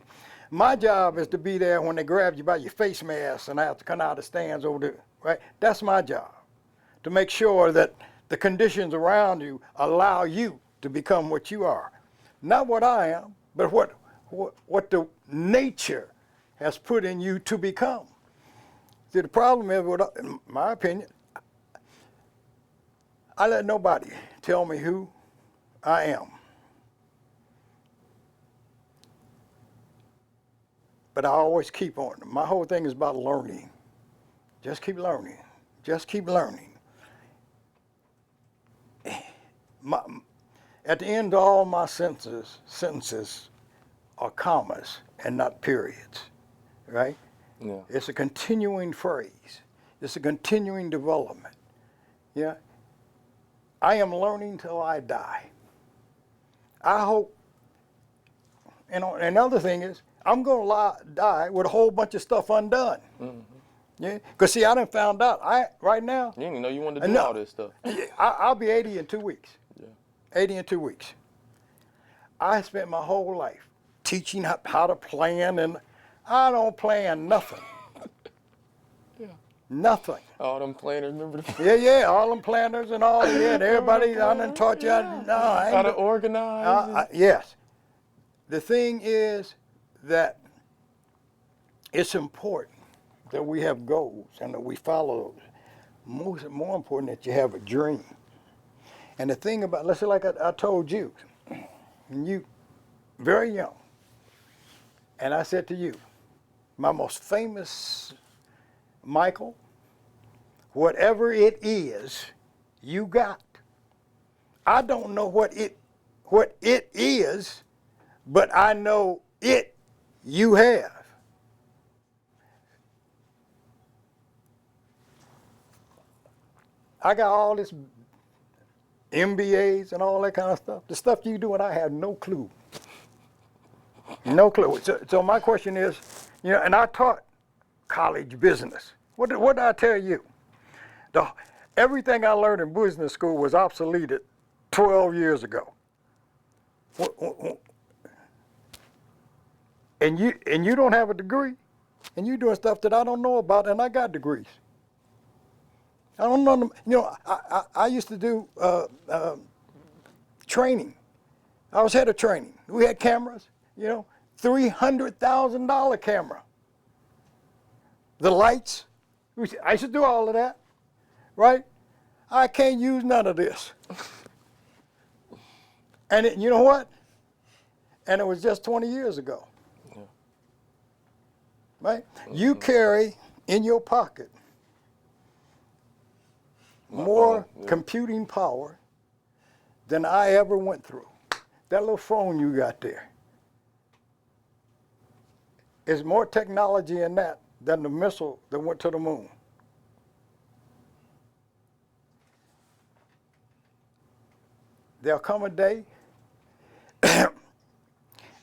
My job is to be there when they grab you by your face mask and I have to come out of the stands over there, right? That's my job, to make sure that the conditions around you allow you to become what you are. Not what I am, but what the nature has put in you to become. See, the problem is, in my opinion, I let nobody tell me who I am. But I always keep on. My whole thing is about learning. Just keep learning. Just keep learning. At the end of all my sentences are commas and not periods, right?
Yeah.
It's a continuing phrase. It's a continuing development. Yeah. I am learning till I die. I hope, and another thing is, I'm going to die with a whole bunch of stuff undone. Mm-hmm. Yeah, because see, I done found out. Right now.
You didn't even know you wanted to do all this stuff.
I'll be 80 in 2 weeks.
Yeah.
80 in 2 weeks. I spent my whole life teaching how to plan, and I don't plan nothing.
Yeah.
Nothing.
All them planners, remember the
Yeah, all them planners and all, yeah, and everybody, I done taught you
how to organize.
Yes. The thing is that it's important that we have goals and that we follow those. More important that you have a dream. And the thing about, let's say like I told you, when you very young, and I said to you, my most famous Michael, whatever it is you got, I don't know what it is, but I know it you have. I got all this MBAs and all that kind of stuff. The stuff you do, and I had no clue. No clue. So my question is, and I taught college business. What did I tell you? Everything I learned in business school was obsoleted 12 years ago. And you don't have a degree, and you doing stuff that I don't know about, and I got degrees. I don't know. I used to do training. I was head of training. We had cameras. $300,000 camera. The lights. I used to do all of that, right? I can't use none of this. And you know what? And it was just 20 years ago. Yeah. Right? Mm-hmm. You carry in your pocket more
phone, yeah.
computing power than I ever went through. That little phone you got there. There's more technology in that than the missile that went to the moon. There'll come a day.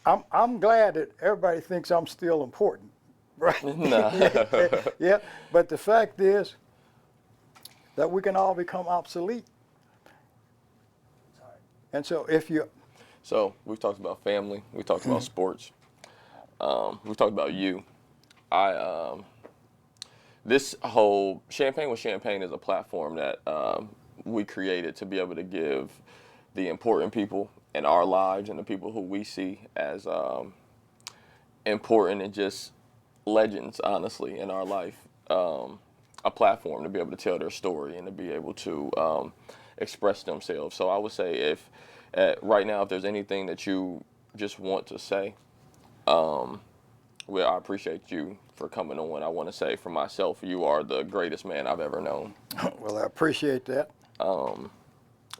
I'm glad that everybody thinks I'm still important, right?
Nah.
Yeah, but the fact is that we can all become obsolete. And so if you,
So we've talked about family. We talked about sports. We've talked about you. This whole Champagne with Champagne is a platform that we created to be able to give the important people in our lives and the people who we see as important and just legends, honestly, in our life, a platform to be able to tell their story and to be able to express themselves. So I would say if right now, if there's anything that you just want to say, well, I appreciate you for coming on. I want to say for myself, you are the greatest man I've ever known.
well, I appreciate that.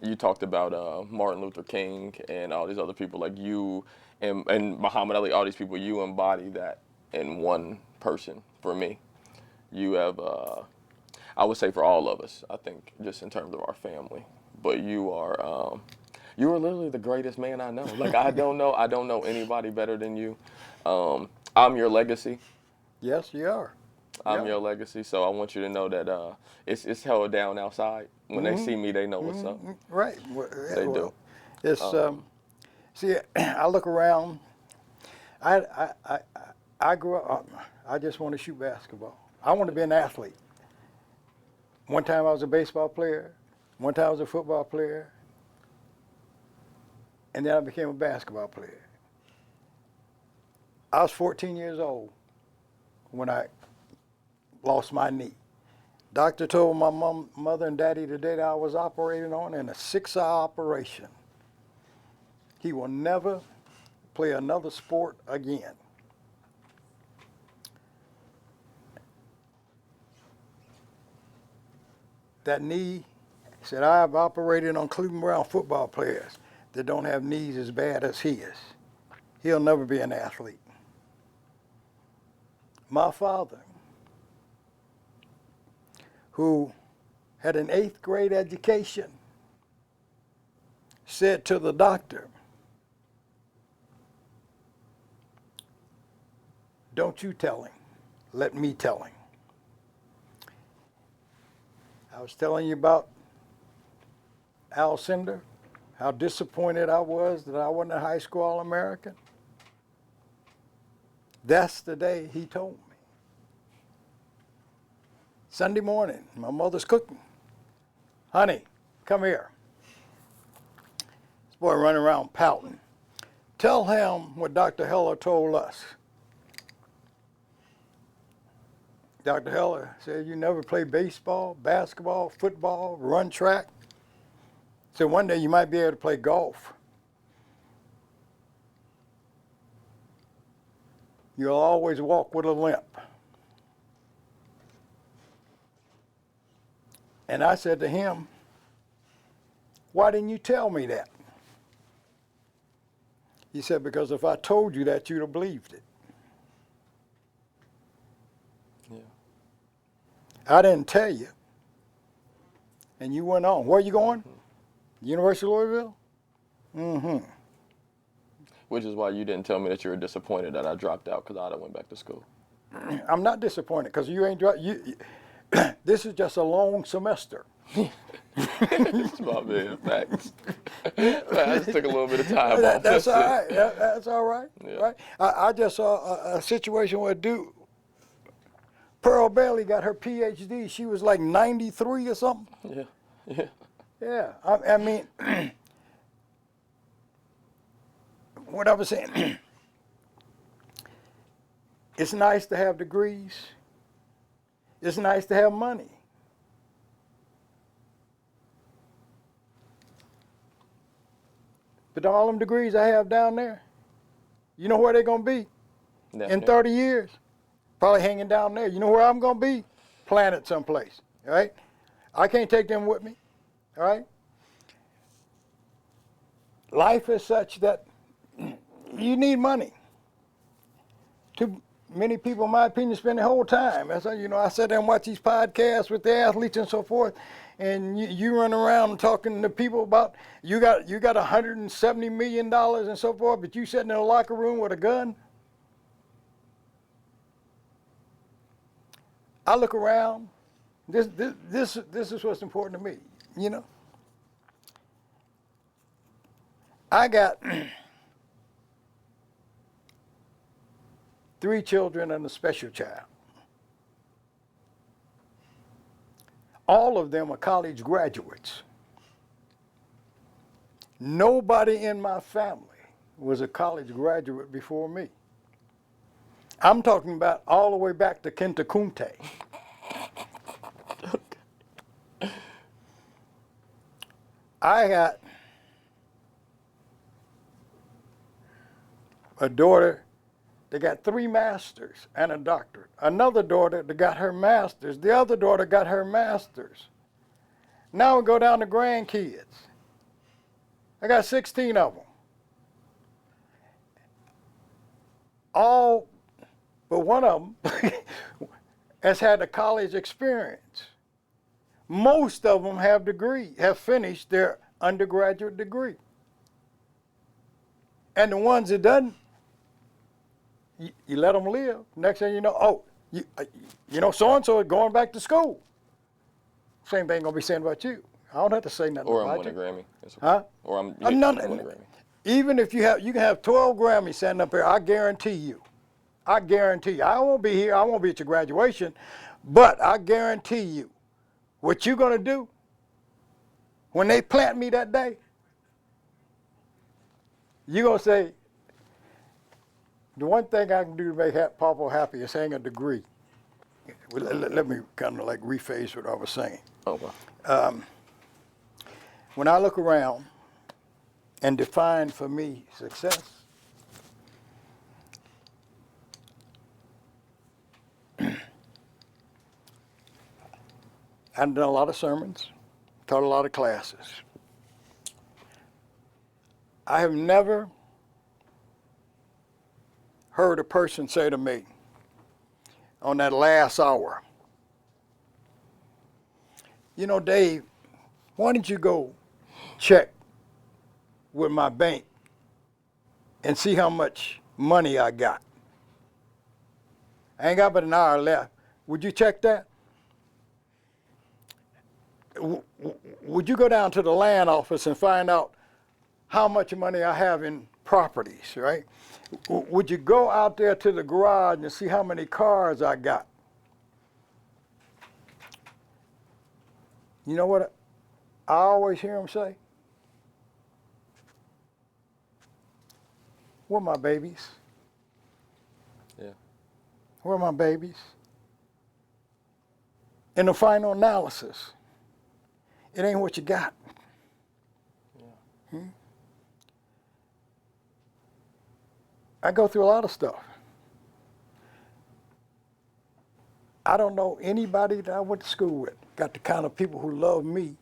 You talked about Martin Luther King and all these other people like you and Muhammad Ali, all these people, you embody that in one person for me. You have, I would say for all of us, I think just in terms of our family, but you are literally the greatest man I know. Like I don't know anybody better than you. I'm your legacy.
Yes, you are.
I'm
Yeah.
your legacy, so I want you to know that it's held down outside. When they see me, they know what's up.
Right. Well,
They do.
It's see, I look around. I grew up. I just want to shoot basketball. I want to be an athlete. One time I was a baseball player. One time I was a football player. And then I became a basketball player. I was 14 years old when I lost my knee. Doctor told my mother and daddy the day that I was operating on in a 6-hour operation, he will never play another sport again. That knee, he said, I've operated on Cleveland Brown football players that don't have knees as bad as his. He'll never be an athlete. My father, who had an 8th grade education, said to the doctor, don't you tell him, let me tell him. I was telling you about Al Cinder, how disappointed I was that I wasn't a high school All-American. That's the day he told me. Sunday morning, my mother's cooking. Honey, come here. This boy running around pouting. Tell him what Dr. Heller told us. Dr. Heller said, you never play baseball, basketball, football, run track. So one day you might be able to play golf. You'll always walk with a limp. And I said to him, why didn't you tell me that? He said, because if I told you that, you'd have believed it.
Yeah.
I didn't tell you. And you went on. Where are you going? University of Louisville? Mm-hmm.
Which is why you didn't tell me that you were disappointed that I dropped out because I went back to school.
I'm not disappointed because you ain't this is just a long semester.
It's my man, facts. I just took a little bit of time off.
That's all
it.
right. That's all right.
Yeah.
Right? I just saw a situation where a dude, Pearl Bailey got her PhD. She was like 93 or something.
Yeah, yeah.
Yeah. I mean, what I was saying, it's nice to have degrees. It's nice to have money. But all them degrees I have down there, you know where they're going to be in 30 years? Probably hanging down there. You know where I'm going to be? Planted someplace, right? I can't take them with me, all right? Life is such that you need money. Too many people, in my opinion, spend the whole time. That's how, I sit there and watch these podcasts with the athletes and so forth, and you run around talking to people about you got $170 million and so forth, but you sitting in a locker room with a gun. I look around. This is what's important to me. I got 3 children and a special child. All of them are college graduates. Nobody in my family was a college graduate before me. I'm talking about all the way back to Kinta. I got a daughter that got 3 masters and a doctorate. Another daughter that got her master's. The other daughter got her master's. Now we go down to grandkids. I got 16 of them. All but one of them has had a college experience. Most of them have finished their undergraduate degree. And the ones that doesn't, you let them live. Next thing you know, so-and-so is going back to school. Same thing gonna be saying about you. I don't have to say nothing
Or
about
I'm
you.
winning a Grammy. It's okay.
Huh?
Or I'm
I'm not,
winning a Grammy.
even if you can have 12 Grammys standing up here, I guarantee you. I won't be here, I won't be at your graduation, but I guarantee you, what you're gonna do when they plant me that day, you're gonna say, the one thing I can do to make Papa happy is hang a degree. Let me kind of like rephrase what I was saying.
Oh, wow.
When I look around and define for me success, I've done a lot of sermons, taught a lot of classes. I have never heard a person say to me on that last hour, Dave, why don't you go check with my bank and see how much money I got? I ain't got but an hour left. Would you check that? Would you go down to the land office and find out how much money I have in properties, right? Would you go out there to the garage and see how many cars I got? You know what I always hear them say? Where are my babies?
Yeah.
Where are my babies? In the final analysis, it ain't what you got.
Yeah.
I go through a lot of stuff. I don't know anybody that I went to school with. Got the kind of people who love me.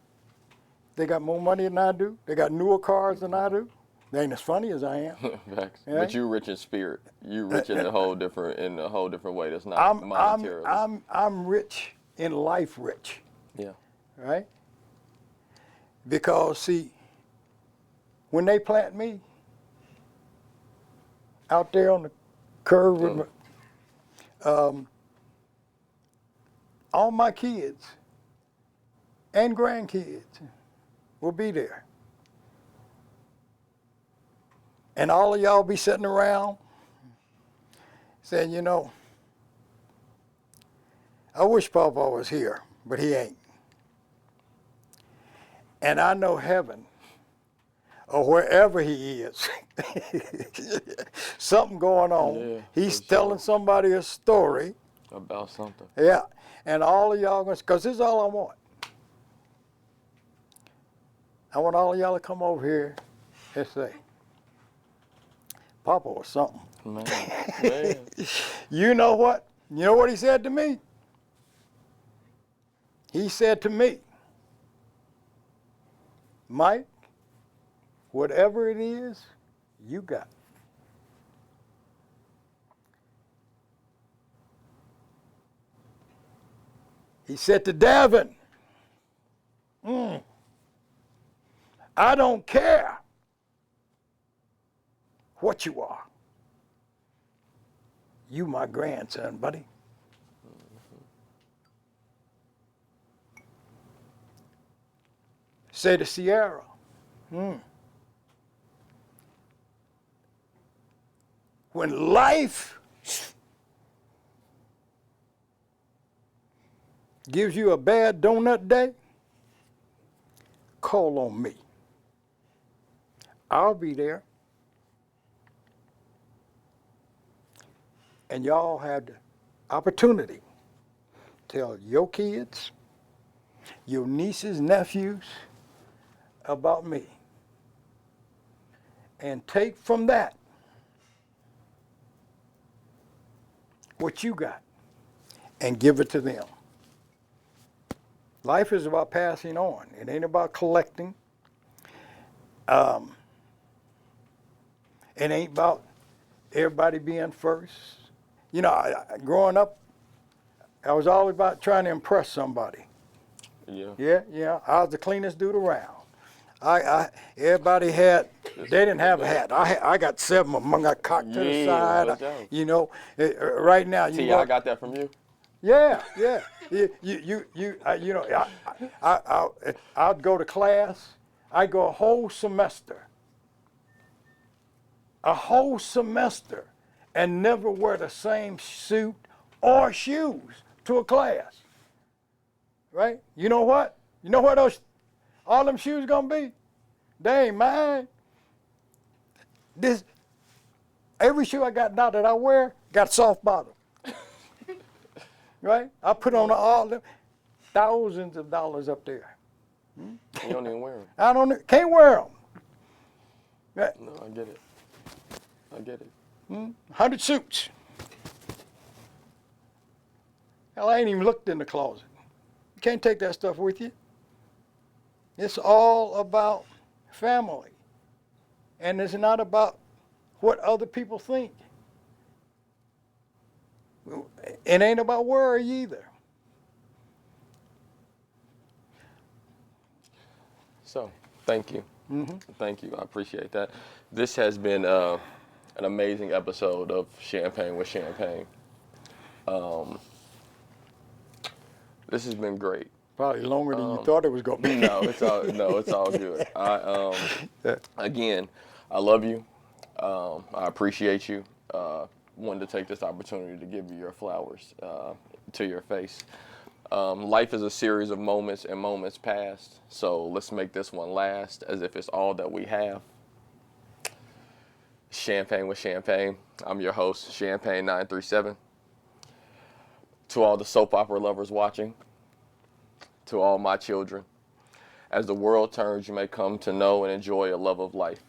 They got more money than I do. They got newer cars than I do. They ain't as funny as I am.
Facts.
Yeah.
But you rich in spirit. You rich in a whole different way. That's not monetarily.
I'm rich in life rich.
Yeah.
Right? Because see, when they plant me out there on the curve with all my kids and grandkids will be there. And all of y'all be sitting around saying, I wish Papa was here, but he ain't. And I know heaven, or wherever he is, something going on.
Yeah,
He's
for
telling
sure.
somebody a story.
About something.
Yeah, and all of y'all, because this is all I want. I want all of y'all to come over here and say, Papa was something.
Man.
You know what? You know what he said to me? He said to me, Mike, whatever it is, you got. He said to Davin, I don't care what you are. You my grandson, buddy. Say to Sierra, when life gives you a bad donut day, call on me. I'll be there. And y'all had the opportunity to tell your kids, your nieces, nephews about me. And take from that what you got and give it to them. Life is about passing on. It ain't about collecting. It ain't about everybody being first. You know, growing up, I was always about trying to impress somebody. Yeah. I was the cleanest dude around. Everybody had, they didn't have a hat. I got 7 of them. I got cocked to the side. You know, right now.
I got that from you.
Yeah. You know, I'd go to class. I'd go a whole semester and never wear the same suit or shoes to a class. Right? You know what? You know what all them shoes gonna be? They ain't mine. Every shoe I got now that I wear got soft bottom. Right? I put on all them thousands of dollars up there.
You don't even wear them.
Can't wear them. Right?
No, I get it.
100 suits. Hell, I ain't even looked in the closet. You can't take that stuff with you. It's all about family. And it's not about what other people think. It ain't about worry either.
So, thank you. Thank you. I appreciate that. This has been an amazing episode of Champagne with Champagne. This has been great.
Probably longer than you thought it was going to be.
No, it's all good. Again, I love you. I appreciate you. Wanted to take this opportunity to give you your flowers to your face. Life is a series of moments and moments past, so let's make this one last as if it's all that we have. Champagne with Champagne. I'm your host, Champagne 937. To all the soap opera lovers watching, to all my children, as the world turns, you may come to know and enjoy a love of life.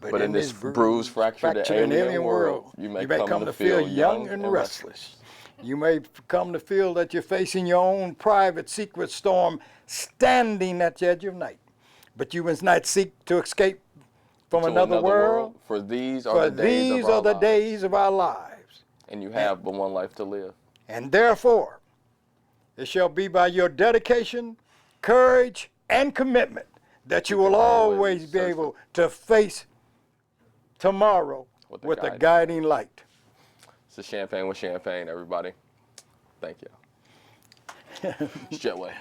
But in this bruised, fractured, and alien world, you may come to feel young and restless.
You may come to feel that you're facing your own private secret storm standing at the edge of night. But you must not seek to escape from another world.
For these are the days of our lives. And you have but one life to live.
And therefore, it shall be by your dedication, courage, and commitment that you will always be able to face tomorrow with a guiding light.
It's a Champagne with Champagne, everybody. Thank you. It's Jetway.